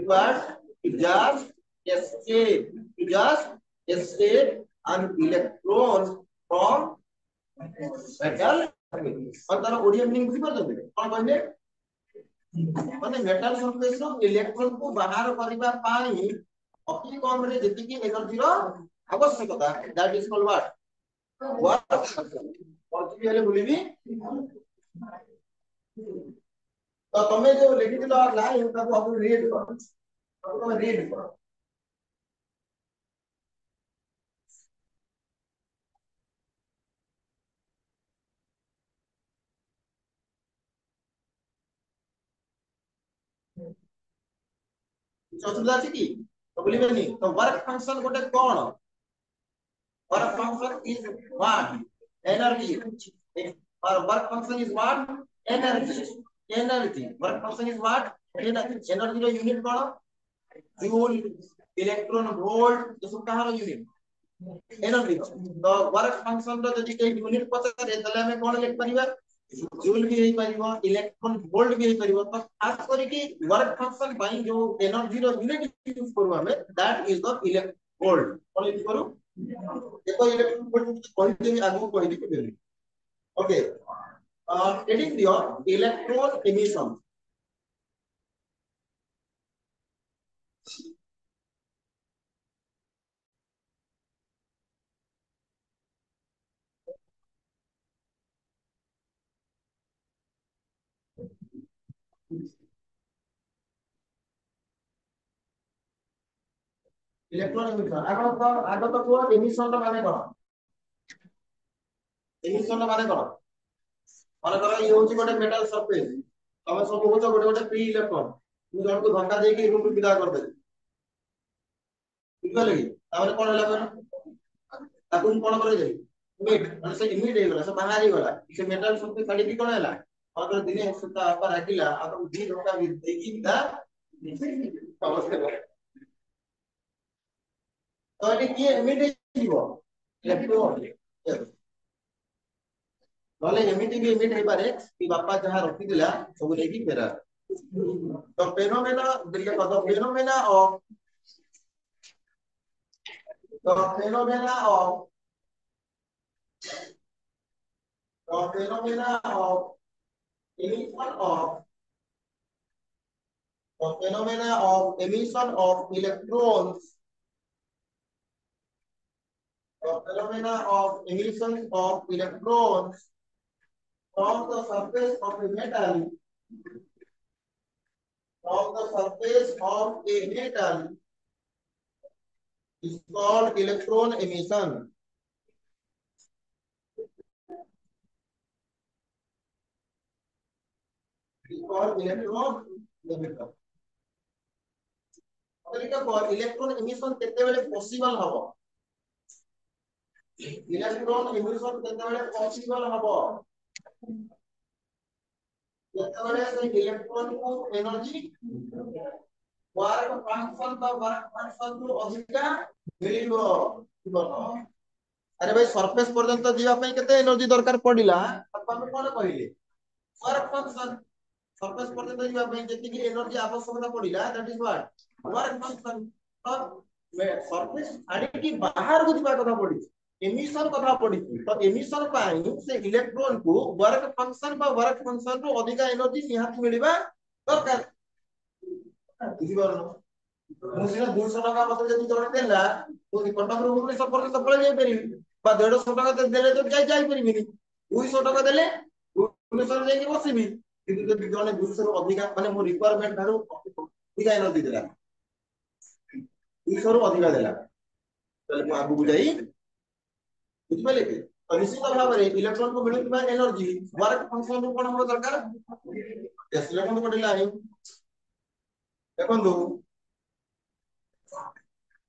just escape an electron from metal और तार ओडिया मीनिंग बुझी परछन कोन कहले माने मेटल सरफेस रो इलेक्ट्रॉन को बाहर करिबा पाई अति कम रे जेतिकी एनर्जी रो आवश्यकता that is called what work और की हेले बोलिबी तो तमे जो लिखि दिलो लाइन ताको आप रीड करो तो रीड करो चतुर्दा अछि की तो बोलिबेनी तो वर्क फंक्शन गोटे कोन work function is what energy or work function is what energy work function is what energy energy रो यूनिट कोन जूल इलेक्ट्रॉन वोल्ट ये सब कहां रो यूनिट एनर्जी तो वर्क फंक्शन रो जदि के यूनिट पचारे तले हमें कोन लिख परिबा जूल भी हेई परिबो इलेक्ट्रॉन वोल्ट भी हेई परिबो तो खास करी कि वर्क फंक्शन बाई जो एनर्जी रो यूनिट यूज करू हमें that is the electron volt cone use करू देखो इलेक्ट्रॉन वोल्ट कहते हैं आगु कहि देबे ओके हेडिंग दियो इलेक्ट्रॉन एमिशन इलेक्ट्रॉन एमिशन आगो तो को एमिशन रो माने कोन एमिशन रो माने कोन माने करो ये होची गोटे मेटल सरफेस तमे सब होचो गोटे गोटे फ्री इलेक्ट्रॉन तू जण को धक्का देके रूम विदा कर दे बुझले कि तामे कोन हला कोन ताकू कोन करे जाई इमिट माने से इमिट हे गला से बाहर ही गला से मेटल शक्ति काडी की कोन हैला अगर दिने सुता पर आकिला आ तो 2 घंटा भी देखी ता अवस्था तो ये किए इमिट जीवो इलेक्ट्रॉन नले एमिटी भी इमिट हे पारे कि बापा जहां रखी दिला सब लेकी फेरा तो फेनोमेना दिले तो phenomena of the phenomena of emission of the phenomena of emission of electrons, the phenomena of emission of electrons from the surface of a metal, from the surface of a metal is called electron emission. Is called electron emission. Electron emission केतेबेले possible हबो electron emission केतेबेले possible हबो केतेबेले से electron को energy work function का work function को अधिका मिलिबो अरे भाई सरफेस पर्यंत जीवा पई केते एनर्जी दरकार पडिला तब हम कोन कहिली वर्क फंक्शन सरफेस पर्यंत जीवा पई जेति की एनर्जी आवश्यकता पडिला that is what work function तब सरफेस छाड़ी की बाहर को जीवा कथा पड़ी एमिशन कथा पड़ी तो एमिशन पाई से इलेक्ट्रॉन को वर्क फंक्शन रो अधिक एनर्जी निहात मिलिबा दरकार बुझी पारनो मुझे 200 টাকা মত যদি জଣେ দেলা তো কটক ରୁ ভୁବନେଶ୍ୱର ପର୍ଯ୍ୟନ୍ତ ପଳେଇ ଯାଇ ପାରିବି বা 150 টাকা ଦେଲେ ତ ଯାଇ ପାରିବିନି 200 টাকা ଦେଲେ ଭୁବନେଶ୍ୱର ଯାଇକି ବସିବି କିନ୍ତୁ ଯଦି ଜଣେ 200 ରୁ ଅଧିକା ମାନେ ମୋ ରିକ୍ୱାୟରମେଣ୍ଟ ଠାରୁ ଅଧିକା ଏନର୍ଜି ଦେଲା 200 ରୁ ଅଧିକା ଦେଲା ତାହେଲେ ମୁଁ ଆଗକୁ ଯାଇ ବୁଝିପାରିଲେ କି ତ ନିଶ୍ଚିତ ଭାବରେ ଇଲେକ୍ଟ୍ରନ କୁ ମିଳୁଥିବା ଏନର୍ଜି ୱାର୍କ ଫଂକ୍ସନ ରୁ କଣ ହବ ଦରକାର ଏସ୍ ଲେଖନ୍ତୁ ଗୋଟେ ଲାଇନ ଦେଖନ୍ତୁ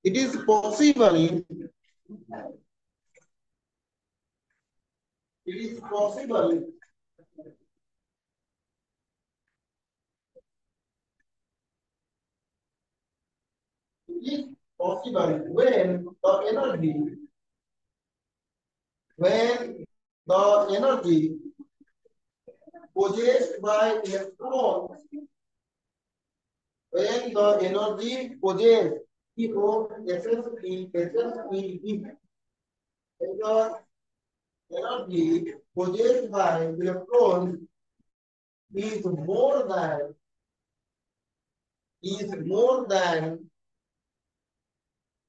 it is possible it is possible when the energy possessed by electrons when the energy possessed the energy possessed by electrons is more than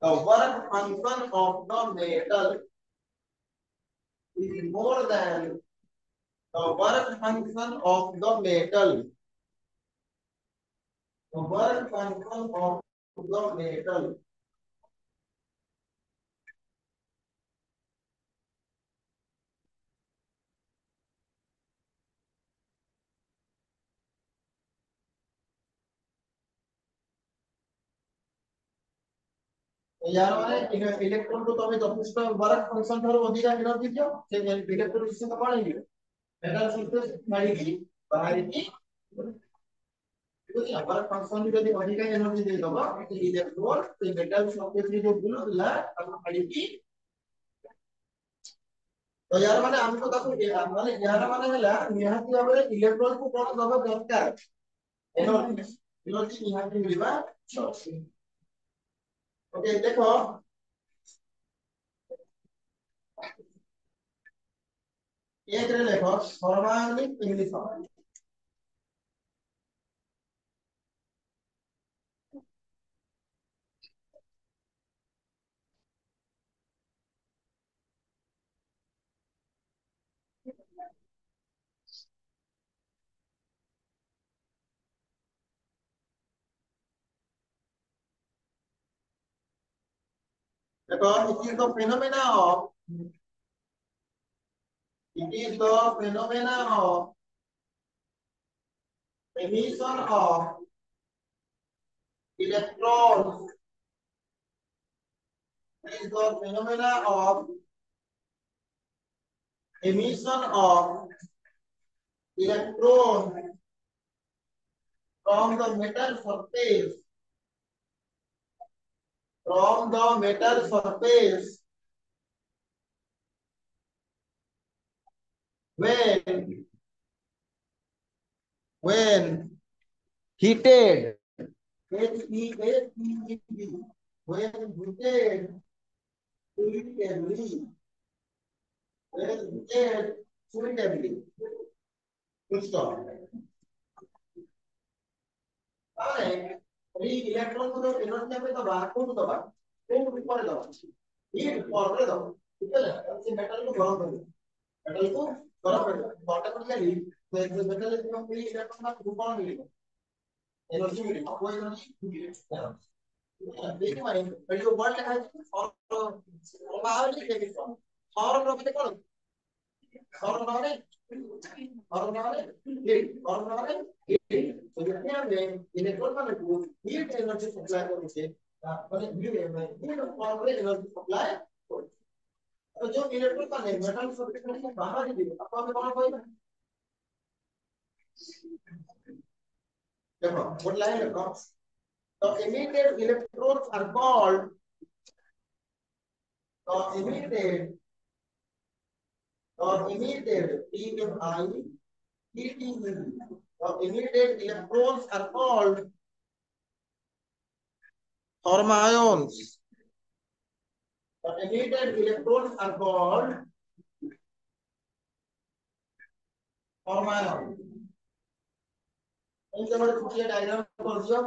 the work function of the metal is more than the work function of the metal. The work function of the metal. यार माने electron को तो हमें जथेष्ट work function थारो अधिक energy दियो से electron system का कोन है मेटल सरफेस मारी की बाहर की तो वर्क फंक्शन भी यदि अधिक एनर्जी दे दबा तो इलेक्ट्रॉन से मेटल सरफेस की जो गुण होला अब मारी की तो यार माने हमको ताको माने यार माने होला निहाती भाबरे इलेक्ट्रॉन को कोन दबा दरकार एनर्जी निहाती मिलबा ओके देखो एक रे देखो परमाणुक इमिशन देखो it is the phenomena of it is the phenomena of emission of electrons is the phenomena of emission of electron from the metal surface when heated Heated when heated fluidly when heated full stop তাহলে এই electron গুলো energy হবে তো বার কোন দবা কোন উপরে দাও হিট পরে দাও ঠিক আছে সে মেটাল को গরম করে মেটাল को গরম করে অটোমেটিক্যালি মেটাল এবং এই ইলেকট্রন का উপর মিলে एनर्जी मिली वो एनर्जी देखिए भाई पहले वो वर्ड लिखा है और बाहर लिखे और लोग देखो और नॉलेज तो जितने हमने इलेक्ट्रॉन का मतलब हीट एनर्जी सप्लाई करने से मतलब हीट और एनर्जी सप्लाई तो जो इलेक्ट्रॉन का मेटल सर्किट में बाहर ही दिखा आपको हमें कौन कोई देखो व्हाट लाइन देखो the emitted electrons are called the emitted EMI heating the emitted electrons are called fermions the emitted electrons are called fermions इन सब कुछ डायग्राम कर दियो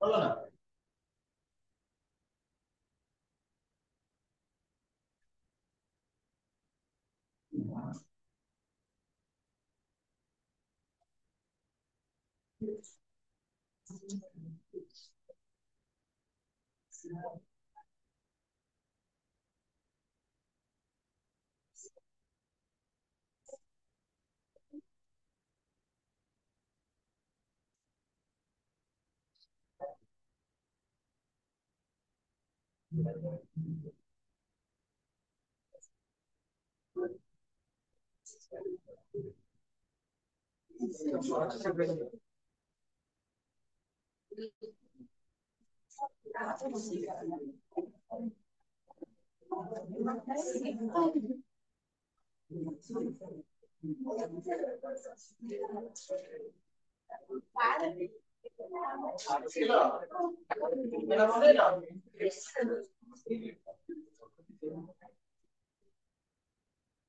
बोलो ना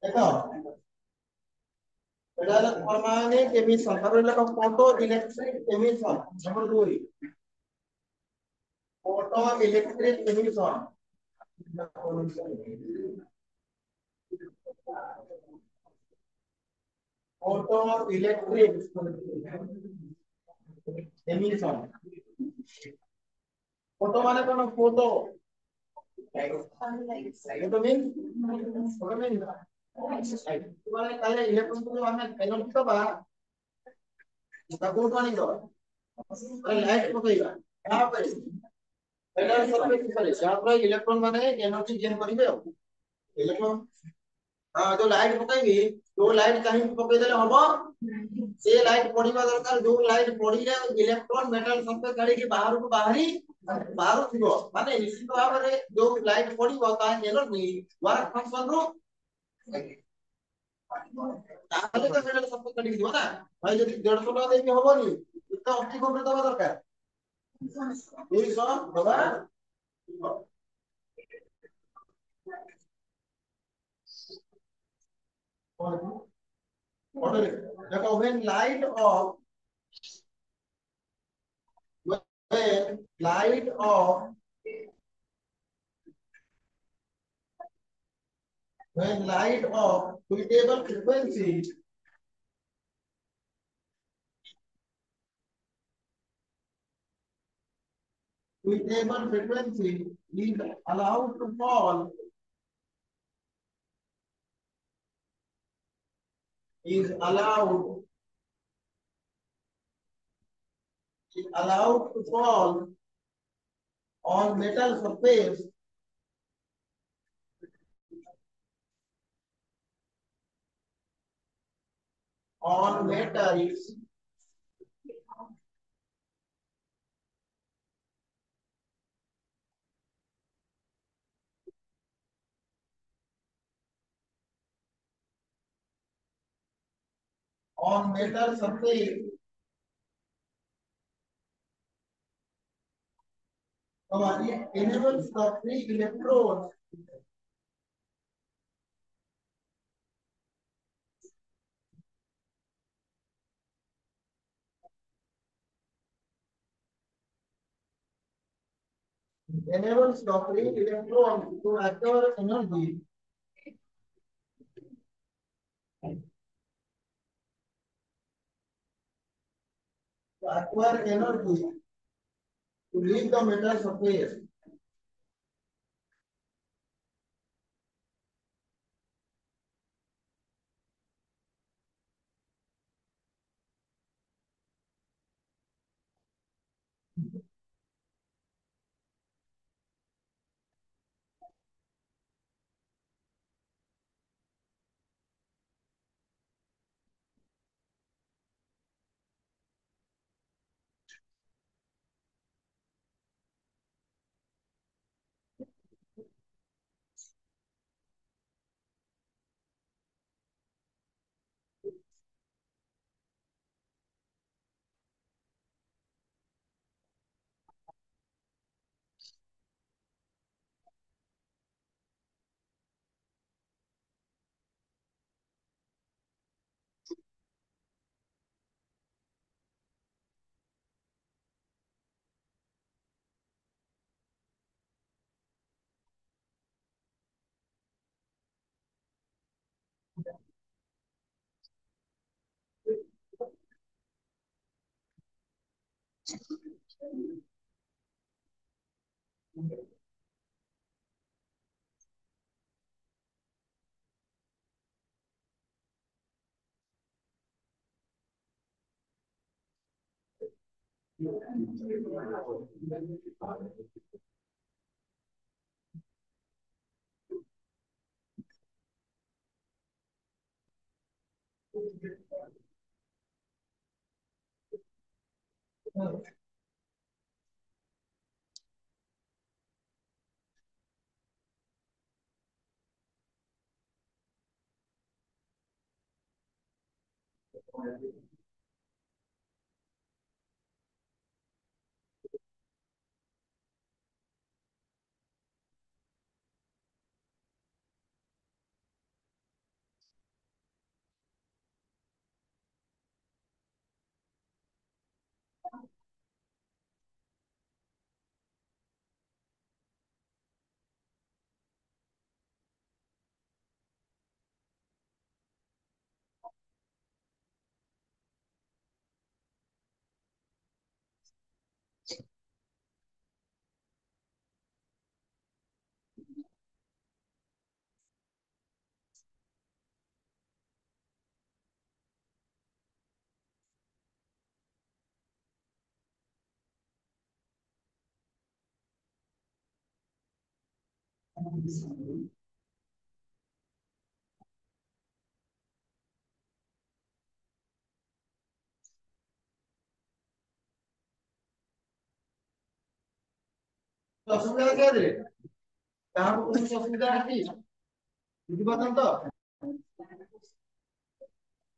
দেখো এটা হলো পারমাণবিক এমিশন, তারপরে লেখো ফটো ইলেকট্রিক এমিশন নম্বর 2, photo electric emission. Photo electric emission, photo মানে কোন ফটো, ফটো মিন ফটো মিন মানে তাহলে ইলেকট্রন গুলো আমরা এনার্জি তো বা তা কোন মানে দাও লাইট পকাইবা তারপরে এটা সবকে কি করে তারপরে ইলেকট্রন মানে এনার্জি গেইন করিবে ইলেকট্রন जो लाइट पकाइबी जो लाइट कहीं पकाई देले हबो से लाइट पड़ीबा दरकार जो लाइट पड़ीले इलेक्ट्रॉन मेटल सब गाड़ी के बाहर को बाहरी बाहर थिबो माने निश्चित भाव रे जो लाइट पड़ीबो ता एनर्जी वर्क फंक्शन रो তাহলে তো মেটাল सब गाड़ी दिबो ना भाई যদি 150 টাকা দেই হবনি এটা অপটি করে দেওয়া দরকার এই সব বাবা देखो when light of when light of suitable frequency is allowed to fall is allowed to fall on metal surface on metals on metal surface it enables the free electrons to acquire energy to leave the metal surface ଅସୁବିଧା ଅଛି ଆଦେରେ କାହାକୁ କୌଣସି ଅସୁବିଧା ଅଛି ବୁଝିପାରୁଛନ୍ତି ତ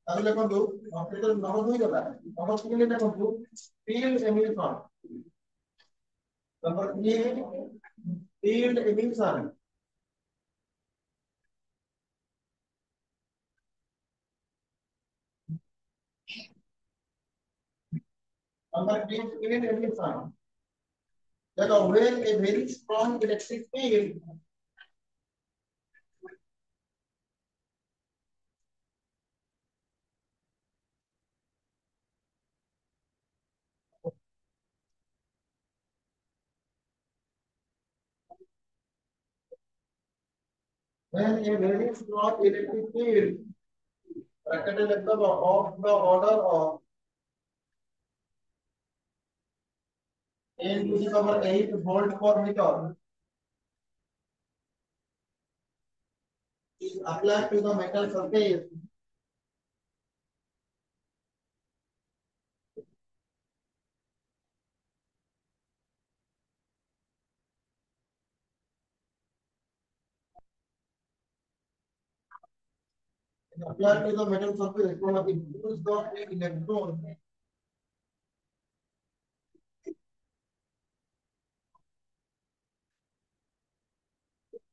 ତାହେଲେ ଦେଖନ୍ତୁ ନମ୍ବର 2 ଗଲା ନମ୍ବର 3 ଦେଖନ୍ତୁ field emission number 3 field emission number 3 field emission that when a very strong electric field bracket of the order of n to the power 8 volt per meter is applied to the metal surface applied to the metal surface to induce the electron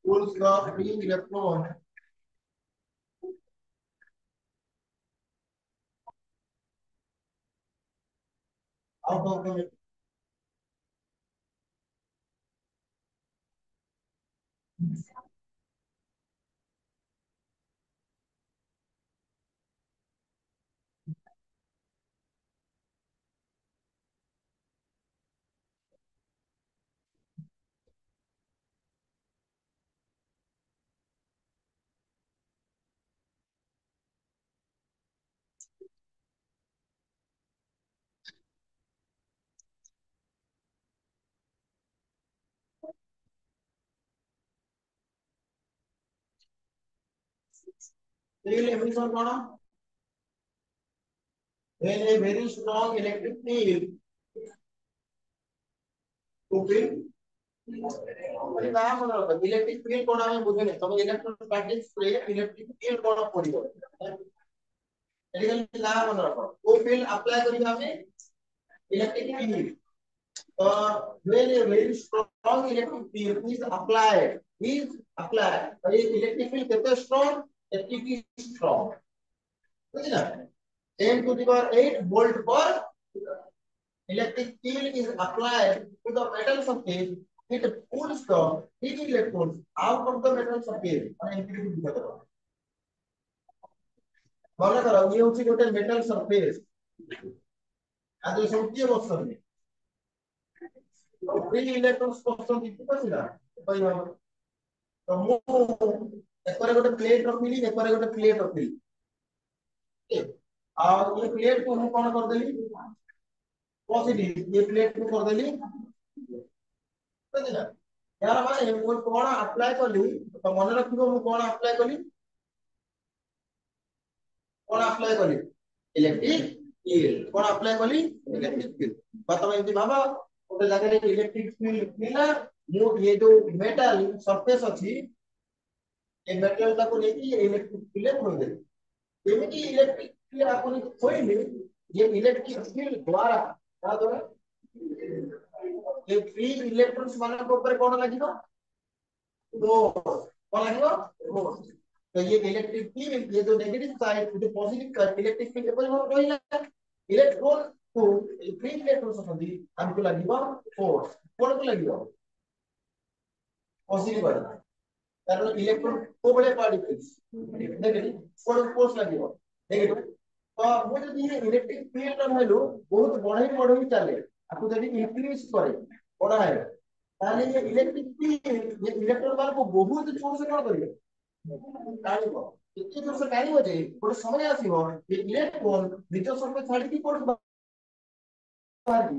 pulls the free electron out of the field emission कोना when a very strong electric field to field electric field कोना में बुझे नहीं तब electrostatics रे electric field कोना पड़िबो एलिकल ला मन रखो वो फील्ड अप्लाई करी हमें electric field when a very strong electric field is applied तो ये इलेक्ट्रिक फील्ड कितना स्ट्रांग इलेक्ट्रिक स्ट्रांग बुझिना 10 to the power 8 volt per electric field is applied to the metal surface it pulls the free electrons out of the metal surface અને increase दिखा दो मने करो ये होची गोटे मेटल सरफेस आ जो सौती बसने फ्री इलेक्ट्रॉन्स बसन दिखि पछिला पई भाव तो मु एकरे गोटे प्लेट रखिली एकरे गोटे प्लेट रखिली आ ये प्लेट को हम कोन कर देली पॉजिटिव ये प्लेट को कर देली बुझिला यार माने मु कोन अप्लाई करली तो मन रखिबो मु कोन अप्लाई करली कोन अप्लाई करली इलेक्ट्रिक फील्ड कोन अप्लाई करली इलेक्ट्रिक फील्ड बात में एमती भाबा ओटे जगह रे इलेक्ट्रिक फील्ड मिला मु ये जो मेटल सरफेस अछि ए मेटल ता को लेके इलेक्ट्रिक फील्ड खोल दे एमिति इलेक्ट्रिक ये आपण କହିଲେ ये इलेक्ट्रिक फील्ड द्वारा क्या द्वारा ये फ्री इलेक्ट्रॉन्स ମାନଙ୍କ ଉପରେ कोन लागिबो तो कोन लागिबो तो ये इलेक्ट्रिक फील्ड ये जो नेगेटिव साइड जो पॉजिटिव इलेक्ट्रिक फील्ड पर रहिला इलेक्ट्रॉन को फ्री इलेक्ट्रॉन्स अछंती हमको लागिबो फोर्स कोन को लागिबो पॉजिटिव कारण इलेक्ट्रॉन को बड़े पार्टिकल्स नेगेटिव कोन फोर्स लागिबो नेगेटिव तो मु जदि इलेक्ट्रिक फील्ड रहलो बहुत बढ़ई चले आपको जदि इंक्रीज करे बढ़ाए ताले ये इलेक्ट्रिक फील्ड ये इलेक्ट्रॉन वाला को बहुत जोर से कोन करियो टाणिबो एते जोर से टाणिबो जे गोटे समय आसीबो ये इलेक्ट्रॉन निज समय छाडी की कोन बाहर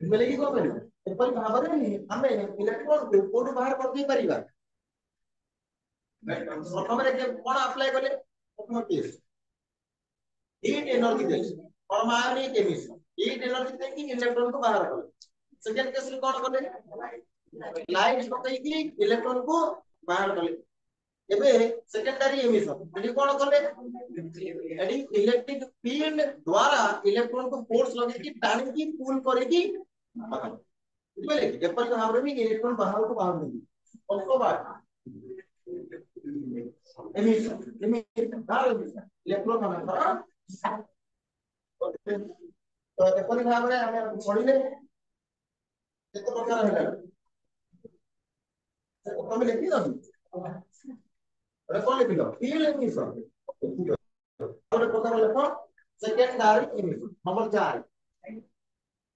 बोले कि कोन करियो एपरि भाबरे हमें इलेक्ट्रॉन को कोन बाहर कर दी परिबा प्रथम रे कोन अप्लाई कले प्रथम केस हीट एनर्जी दे परमाणु केमिस्ट्री हीट एनर्जी दे कि इलेक्ट्रॉन को बाहर कले सेकंड केस रे कोन कले लाइट पकई कि इलेक्ट्रॉन को बाहर कले एबे सेकेंडरी एमिशन एडी कोन कले एडी इलेक्ट्रिक फील्ड द्वारा इलेक्ट्रॉन को फोर्स लगे कि टाणी की पुल करे कि बुझले एपर जो हमरे भी इलेक्ट्रॉन बाहर को बाहर नहीं उसको बाद एमिशन इलेक्ट्रॉन मानकर तो एपर भाबरे हम पढिले केते प्रकार होला तमे लिखि दो अरे कौन लिखिलो फील्ड एमिशन और प्रकार लेखो सेकेंडरी एमिशन नंबर 4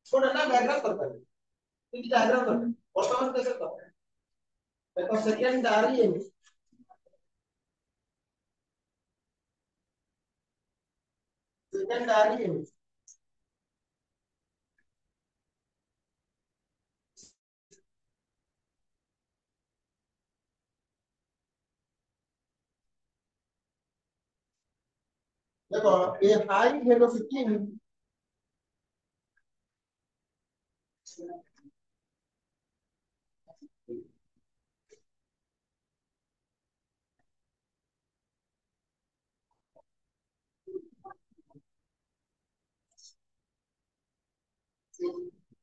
छोटा ना डायग्राम करता है ठीक डायग्राम करता फर्स्ट कैसे करता है देखो सेकेंडरी एमिशन सेकेंडरी एमिशन देखो ये हाई वेलोसिटी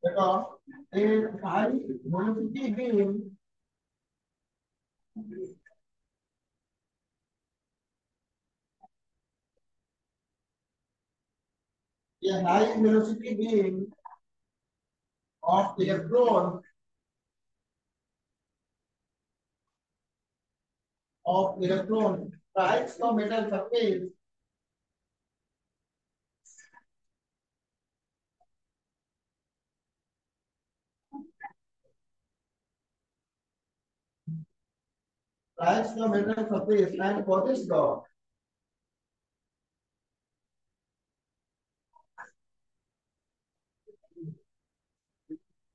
देखो ये हाई वेलोसिटी बीम ये high velocity beam of electron strikes the metal surface strikes the metal surface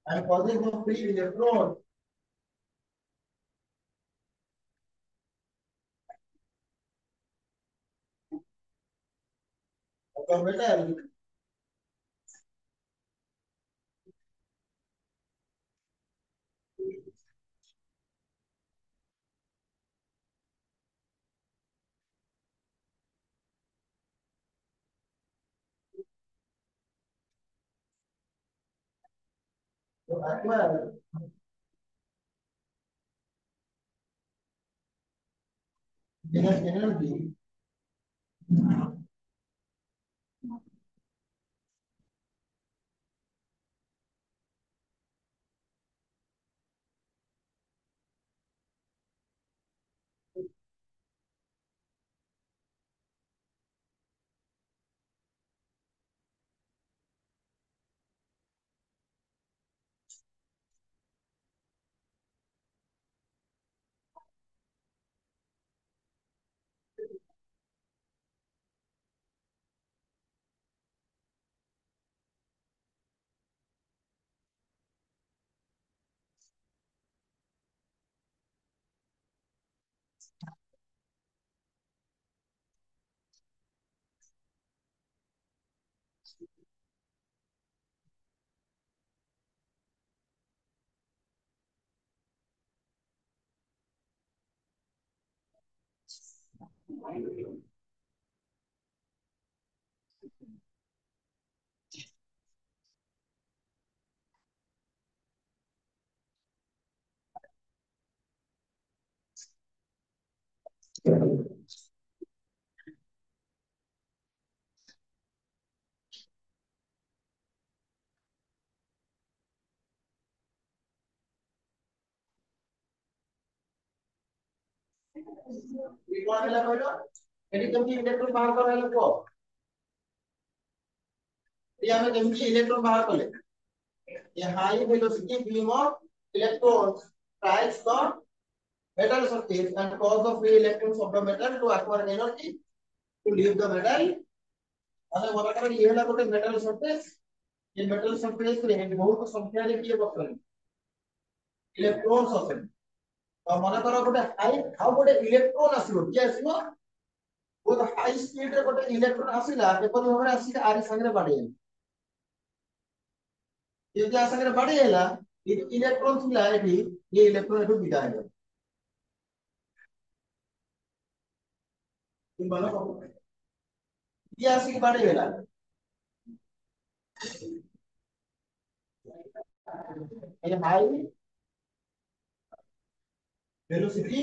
and causes the free electron of the metal to acquire energy कौन है कहलो eighty केमती electron बाहर कराइलो को ये हमें केमती इलेक्ट्रॉन बाहर करले ये high velocity beam of electrons strikes the metal surface and cause the free electrons of the metal to acquire energy to leave the metal અને બરાબર ये ହେଲା ଗୋଟେ metal surface ये metal surface रे बहुत संख्या रे किए बसले इलेक्ट्रॉन्स अछन तो मन कर गोटे हाई हाउ गोटे इलेक्ट्रॉन आसीबो कि आसीबो बहुत हाई स्पीड रे गोटे इलेक्ट्रॉन आसीला पेपर भाबरे आसी आरी संगे बाडी ये आ संगे बाडी हैला ये इलेक्ट्रॉन थिला एठी ये इलेक्ट्रॉन एठो विदा हैला तुम बोलो ये आसी बाडी हैला ये हाई वेलोसिटी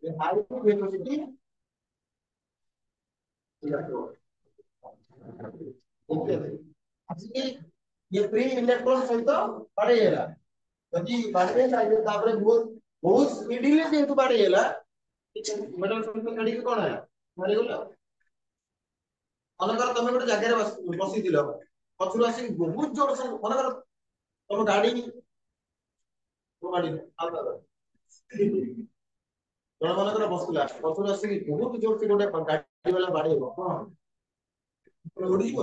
ये हाई वेलोसिटी इलेक्ट्रॉन ओके आसी ये फ्री इलेक्ट्रॉन सहित बाडी हैला यदि बाडी हैला ये तापरे बहुत बहुत स्पीडली जेतु बाडी हैला मेटल सरफेस काडी कोन है मारी गेलो अनकर तमे गोटे जगह रे बसी दिलो पछुर आसी बहुत जोर से अनकर तम गाड़ी तो गाड़ी आता जण मनकर बसला पछुर आसी बहुत जोर से गोटे गाड़ी वाला बाडी हो हां उड़ी को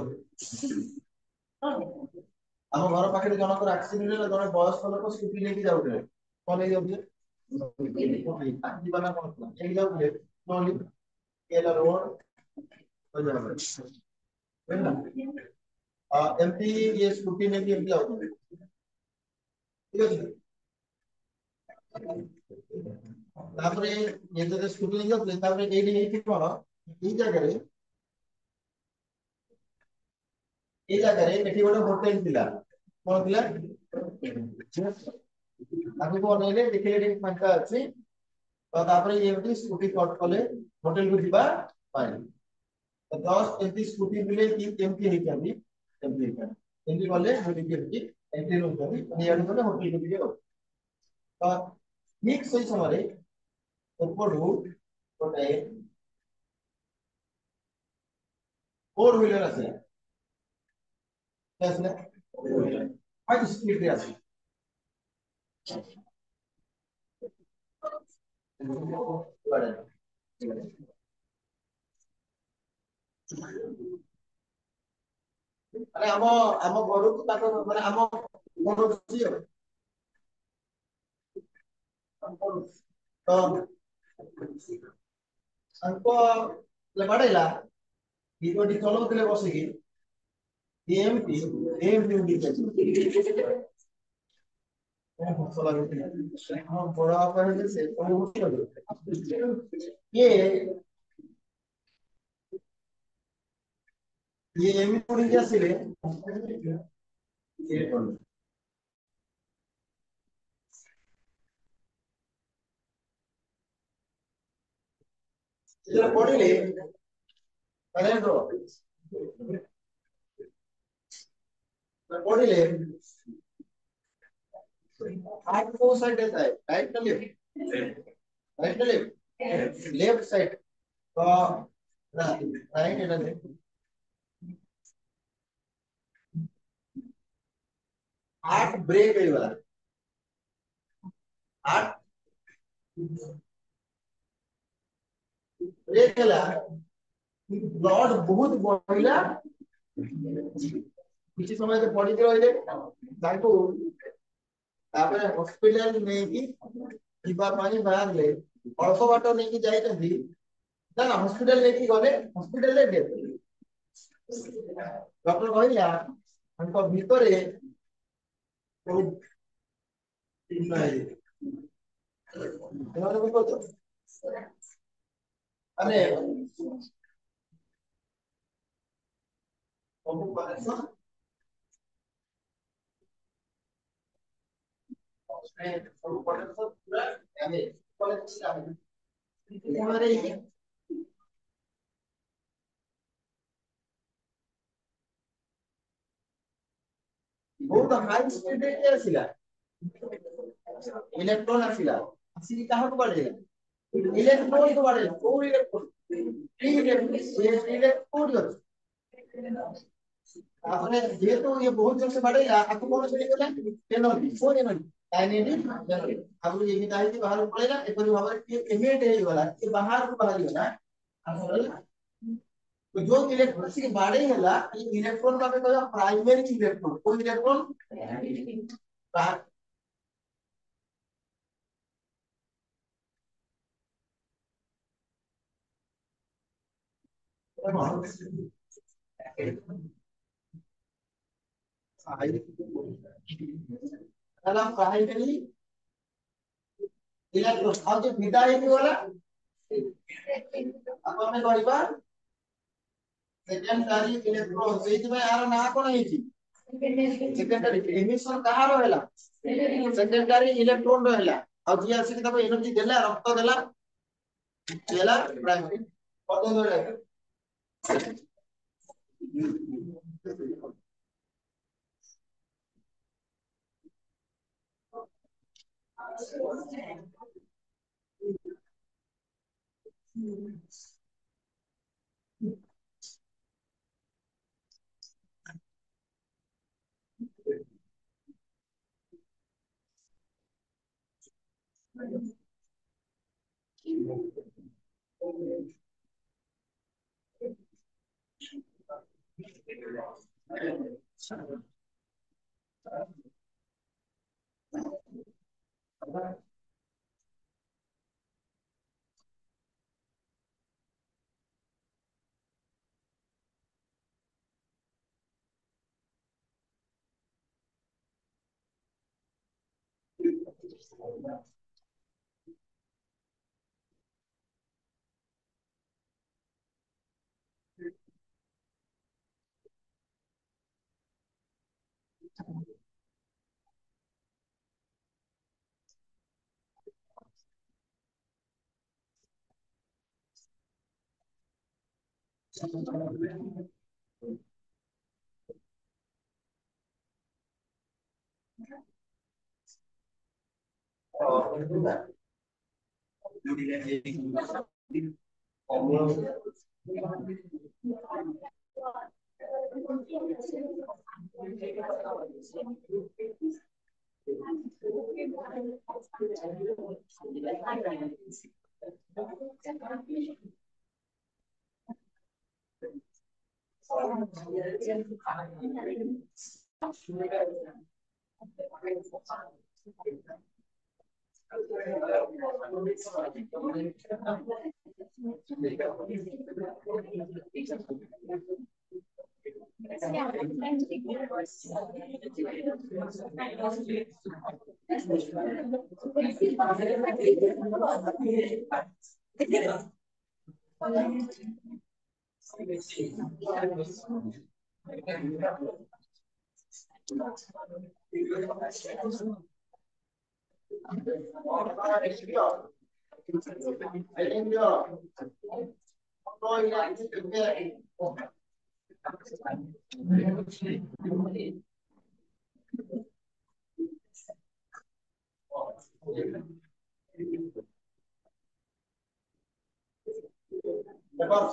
ଆମ ଘର ପାଖରେ ଜଣଙ୍କର ଆକ୍ସିଡେଣ୍ଟ ହେଲା ଜଣେ ବୟସ୍କ ଲୋକ ସ୍କୁଟି ନେଇକି ଯାଉଥିଲେ କଣ ନେଇ ଯାଉଥିଲେ ଜୀବନ କଣ ନେଇକି ଯାଉଥିଲେ ନହେଲେ ଏଲା ରୋड हो जाएगा एमपी ये स्कूटी में भी एमपी आउट ठीक है तापरे ये तो स्कूटी नहीं जाते तापरे एडी एटी कोन ए जगह रे एठी गोटे होटल थिला कोन थिला आगु को नेले देखले रे फांका अछि तो तापरे एमपी स्कूटी कट कले होटल को दिबा पाए तो 10 एमपी स्कूटी मिले कि एमपी ही करबी एमपी कर एमपी बोले होटल के एंट्री रूम करबी नियर को होटल को दियो तो ठीक सही समय रे ऊपर गोटे फोर व्हीलर আছে कैसे हाई स्पीड रे আছে अरे हम घर को ताको माने हम घर छी तो अंको ले पड़ेला वीडियो चलो तले बसिकी एमटी एमटी उडी हंस लगे हम बड़ा पर से ये एमटी उडी क्या सिले ये इधर पड़िले अरे तो पड़िले हार्ट को साइड देता है राइट ना लेफ्ट राइट ना लेफ्ट लेफ्ट साइड तो राइट है ना लेफ्ट हार्ट ब्रेक है वाला हार्ट ब्रेक है ला ब्लड बहुत बढ़िला किसी समय तो पड़ी रहिले ताको तापर हॉस्पिटल में की जीवा पानी बाहर ले अल्प बाट नहीं की जाई तंदी ना ना हॉस्पिटल लेके गले हॉस्पिटल ले डेथ डॉक्टर कहला हमको भीतर है बहुत ठीक नहीं এখানে কত মানে অমুক কানেকশন অমুক কানেকশন পুরো আমি কলেছিলাম এবারে ବହୁତ ହାଇ ସ୍ପିଡରେ ଆସିଲା ଇଲେକ୍ଟ୍ରନ ଆସିଲା ଆସିକି କାହାକୁ ବାଡେଇଲା ଇଲେକ୍ଟ୍ରନ କୁ ବାଡେଇଲା କୋଉ ଇଲେକ୍ଟ୍ରନ ଫ୍ରି ଇଲେକ୍ଟ୍ରନ ସେ ଇଲେକ୍ଟ୍ରନ କୋଉଠି ଅଛି आपने जेहेतु ये बहुत जोर से बढ़ेगा आपको कौन सी निकला पेनल्टी कौन एनर्जी काइनेटिक एनर्जी अब ये भी दाई बाहर पड़ेगा एक बार भाବରେ ये एमिट है वाला ये बाहर को बाहर गला तो जो इलेक्ट्रॉन से बाड़े होला ये इलेक्ट्रॉन का कहला प्राइमरी इलेक्ट्रॉन कोई इलेक्ट्रॉन प्राइमरी इलेक्ट्रॉन अब जो विदा है वाला आपण में कहबा सेकेंडरी इलेक्ट्रॉन सेहि में यार ना कोन हेची सेकेंडरी एमिशन कहाँ रहला सेकेंडरी इलेक्ट्रॉन रहला अब जी आसी तब एनर्जी देला रक्त देला देला प्राइमरी कत देला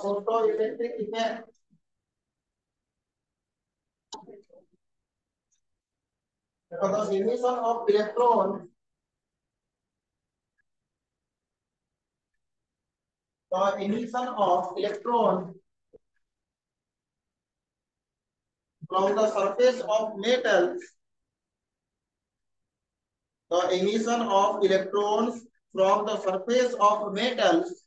photo electric effect the emission of electron the emission of electron from the surface of metals the emission of electrons from the surface of metals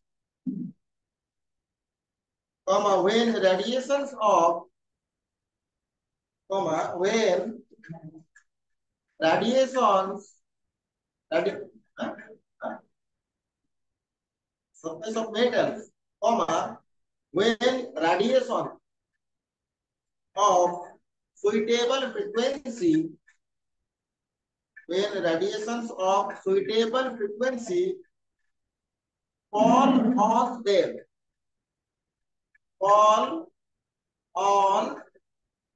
when radiations of when radiations surface of metals, comma, when radiation of suitable frequency, when radiations of suitable frequency fall on them, fall on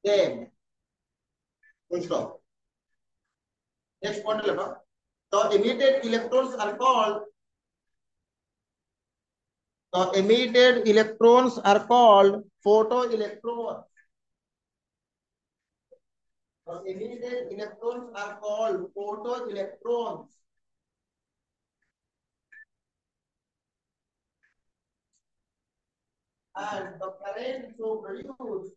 them. Full stop. Next point, the emitted electrons are called. The emitted electrons are called photoelectrons. The emitted electrons are called photoelectrons. And the current so produced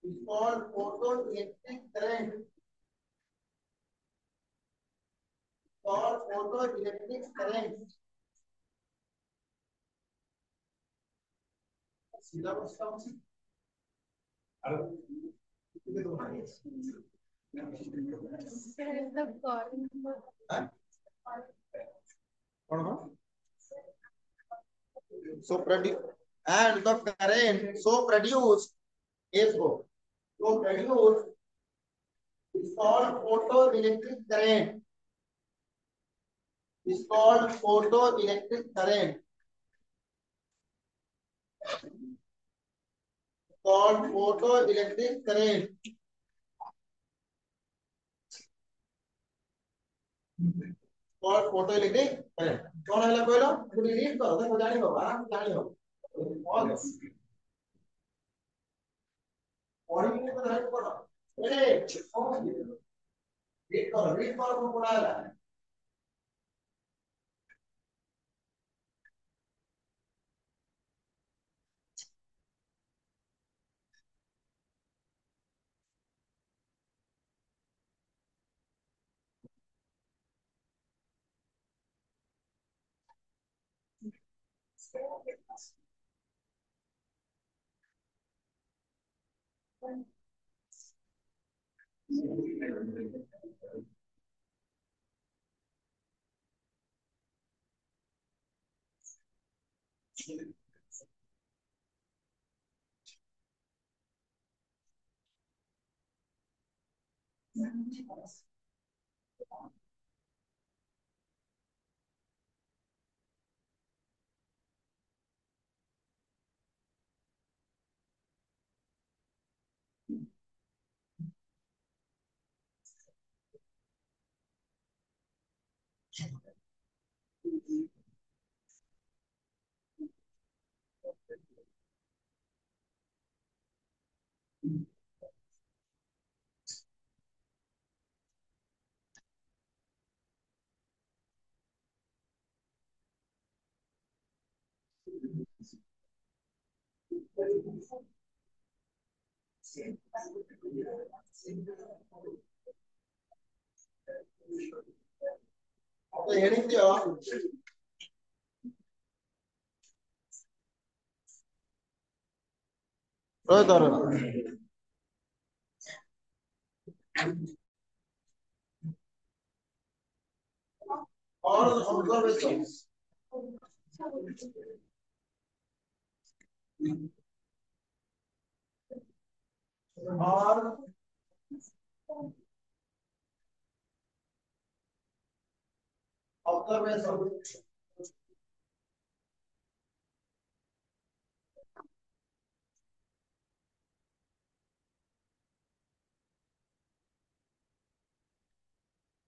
is called photoelectric current. Called photoelectric current. So produce and the current so produced is so produced is called photoelectric current. Is called photoelectric current. Called photoelectric current. Called photoelectric current. कौन है कोई लोग पूरी read करो देखो जानी हो आराम से जानी हो और पढ़ी नहीं तो हेल्प करो ए कौन रीड करो को पढ़ा रहा है तो हेडिंग क्या रोहित और ऑब्जर्वेशंस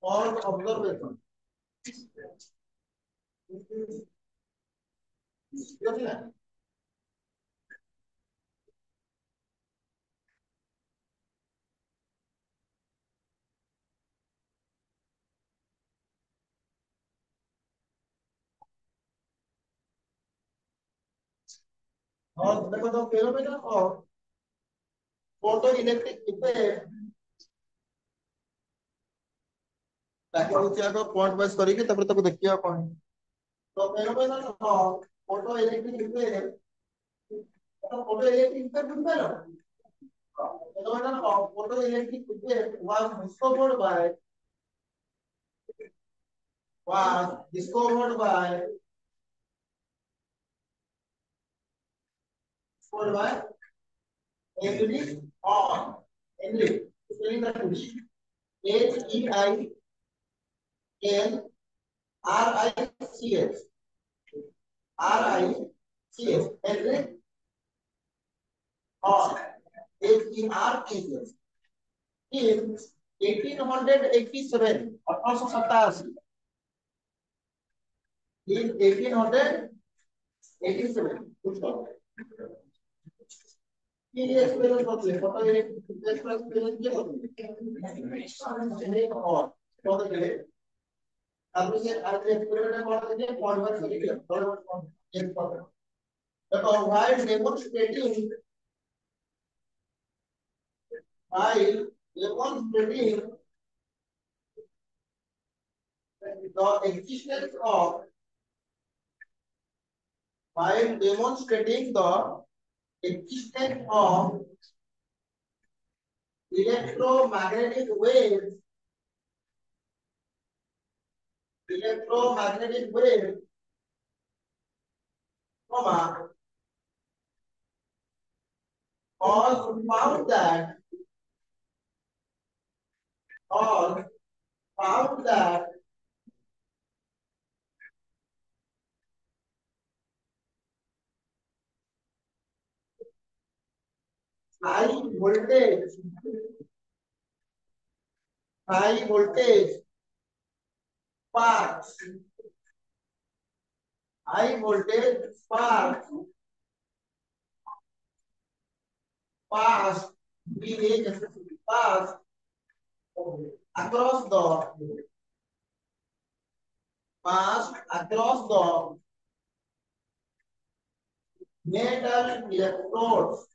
और ऑब्जर्वेशन और ऑब्जर्वेशन और देखो तो फेनोमेना और फोटो इलेक्ट्रिक इफेक्ट ताकि उसे आगे पॉइंट वाइज करेंगे तब तक देखिए कौन तो फेनोमेना और फोटो इलेक्ट्रिक इफेक्ट तो फोटो इलेक्ट्रिक इफेक्ट बुझ पालो Photoelectric effect was discovered by Henry Horn. Henry, spelling that Henrichs. Richs. Henry Horn. Hertz. In 1887, 1887. In 1887. Good job. কি এক্সপেরিয়েন্স করতে কত এক্সপেরিয়েন্স কি করতে কত গেলে আপনি যে আরেকটা এক্সপেরিমেন্ট করতে যে ফরওয়ার্ড করে দিলেন ফরওয়ার্ড চেক করবেন দেখো while demonstrating the existence of while demonstrating the existence of electromagnetic waves, comma, all found that high voltage sparks pass across the metal electrodes.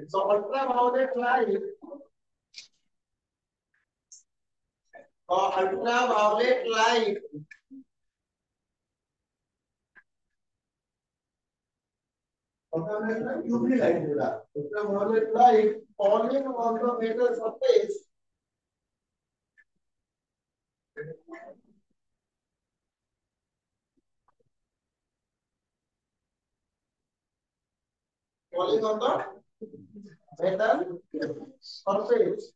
So ultraviolet light UV light ultraviolet light falling on the metal surface surface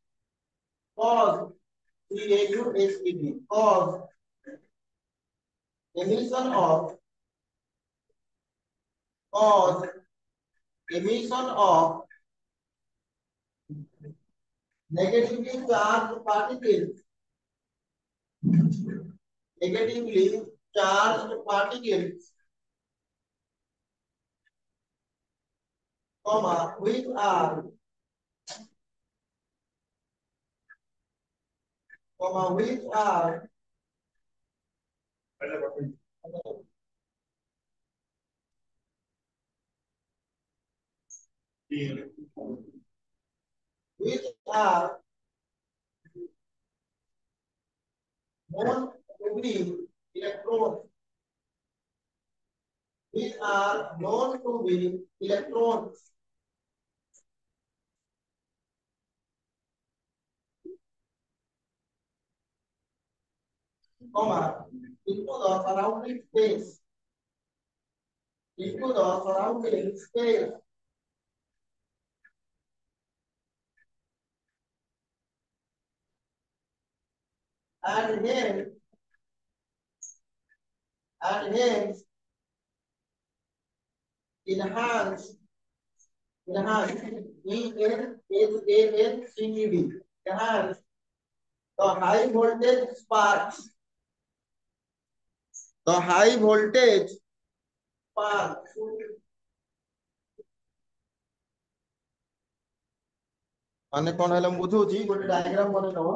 cause CAUSED cause emission of negatively charged particles comma which are known to be electrons comma into the surrounding space and hence enhance enhance the high voltage sparks The high voltage spark ମାନେ କଣ ହେଲା ମୁଁ ବୁଝଉଛି ଗୋଟେ diagram ବନେଇ ନବ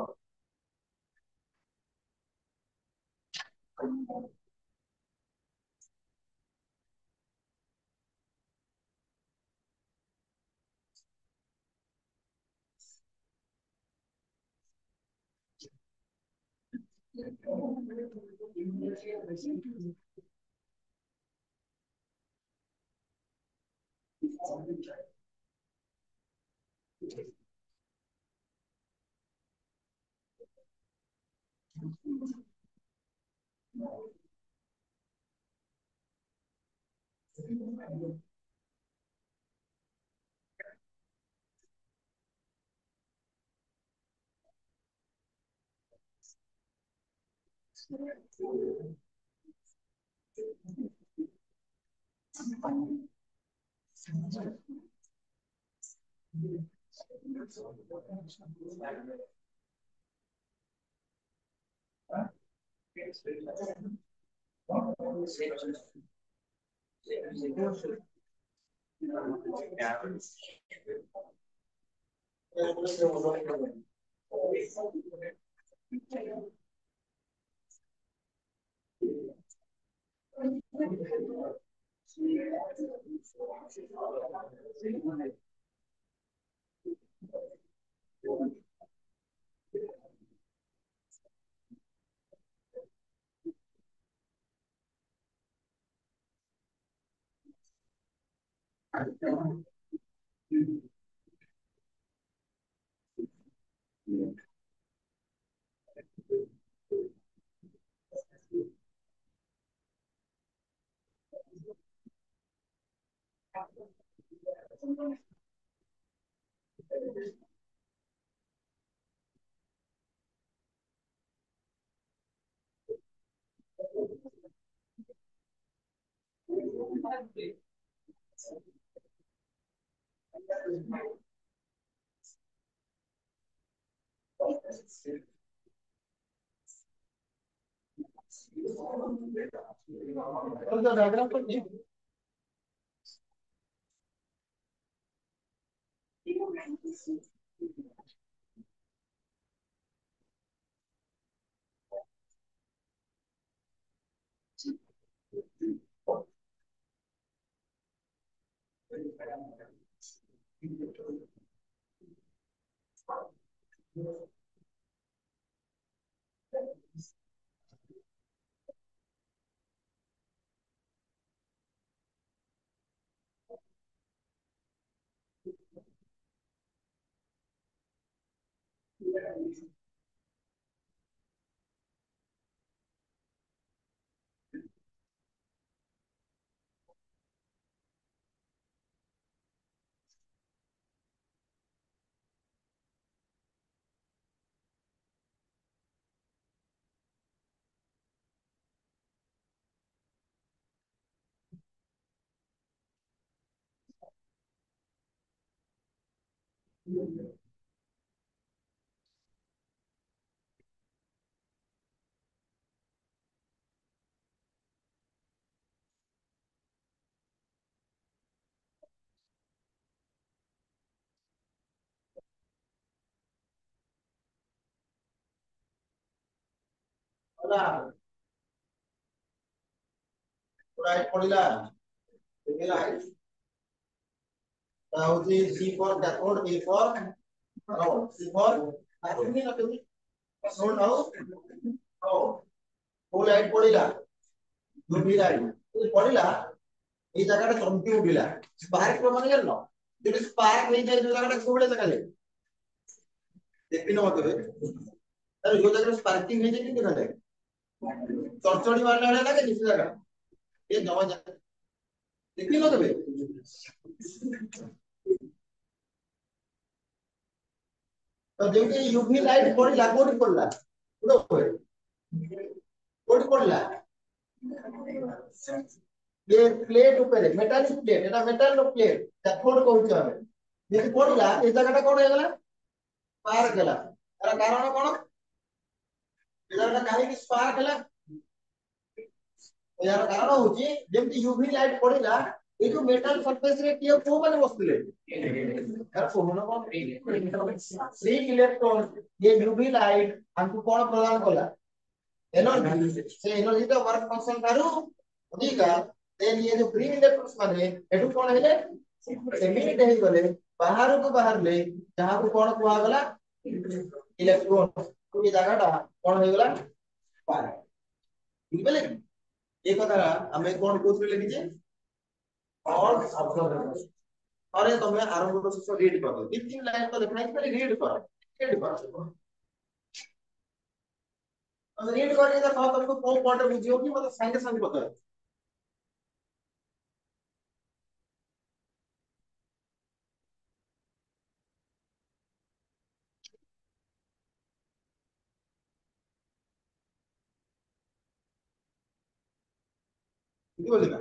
diagram पर write पड़िला write होची C for cathode A for anode C for cathode ना केबी कैथोड आओ ओ लाइट पड़िला यूवी लाइट पड़िला এই জায়গাটা চমকি উঠিলা স্পার্ক মানে জানো যদি স্পার্ক হয়ে যায় এই জায়গাটা কোবলে দেখালে দেখিনো মতে তাহলে এই জায়গাটা স্পার্কিং হয়ে যায় কিন্তু দেখালে চড়চড়ি মারলে আড়ে লাগে নিচে জায়গা এই জমা যায় দেখিনো তবে তো যেমনি ইউভি লাইট পড়িলা কোটি পড়লা পুরো কোটি পড়লা প্লেট উপরে মেটালিক প্লেট এটা মেটাল প্লেট ক্যাথোড কହୁଛୁ ଆମେ যদি পড়িলা এই জায়গাটা কোন হয়ে গেল স্পার্ক গেলা এর কারণ কোন এই জায়গাটা কাহিনী স্পার্ক ହେଲା यार कारण होची जेमती यूवी लाइट पड़िला ए जो मेटल सरफेस रे कियो को माने बसले यार कोन कोन फ्री इलेक्ट्रॉन ये यूवी लाइट हमको कोन प्रदान कला एनर्जी से एनर्जी तो वर्क फंक्शन करू अधिका देन ये जो फ्री इलेक्ट्रॉन्स माने एटू कोन हेले एमिट हे गले बाहर को बाहर ले जहां को कोन कुआ गला इलेक्ट्रॉन तो ये जगह कोन हे गला पार ठीक है एक कथा हमें कौन कोथले लिखिजे और ऑब्जर्वेशन अरे तुम्हें आरंभ से रीड कर दो तीन तीन लाइन तो लिखना है पहले रीड करो अब रीड करके तो तुमको कोन पॉइंट बुझियो कि मतलब संगे संग पता है ठीक बोलेगा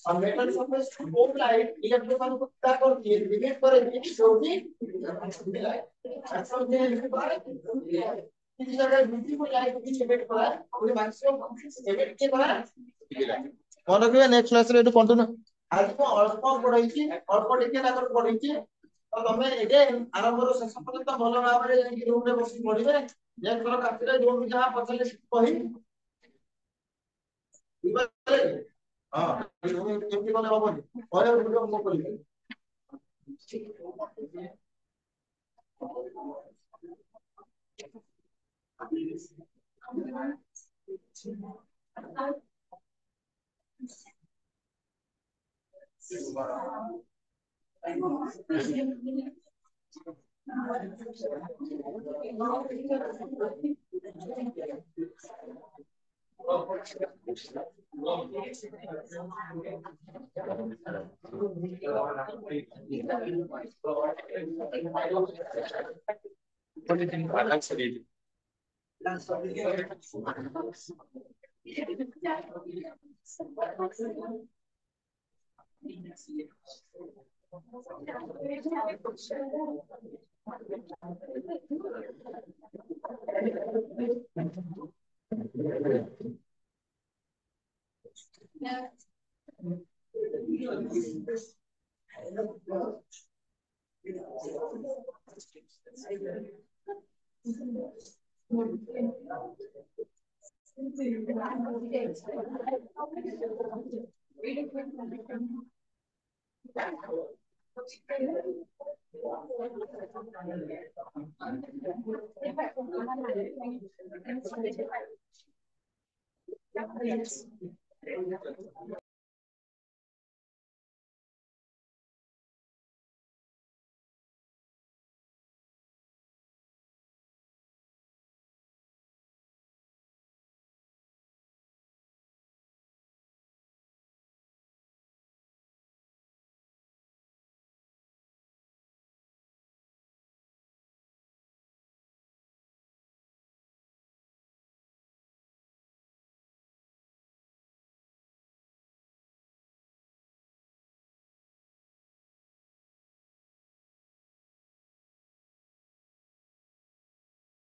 metal surface to both light electron को क्या करती है डिलीट करेगी क्योंकि एक्शन में लिख पा रहे किसी जगह ब्यूटीफुल लाइट की एमिट करा और मैक्सिमम एमिट के करा मन रखिए नेक्स्ट क्लास रे एटू कंटिन्यू आज को अल्प पढाइछि अल्प टिके नाकर पढाइछि तो तमे एगेन आरंभ रो शेष पर्यंत भलो भाबरे जाई रूम रे बसी पढिबे जे थोर कातिरे जो भी जहां पछले कहि हां केमती कोने हबनी और वीडियो मो करिवे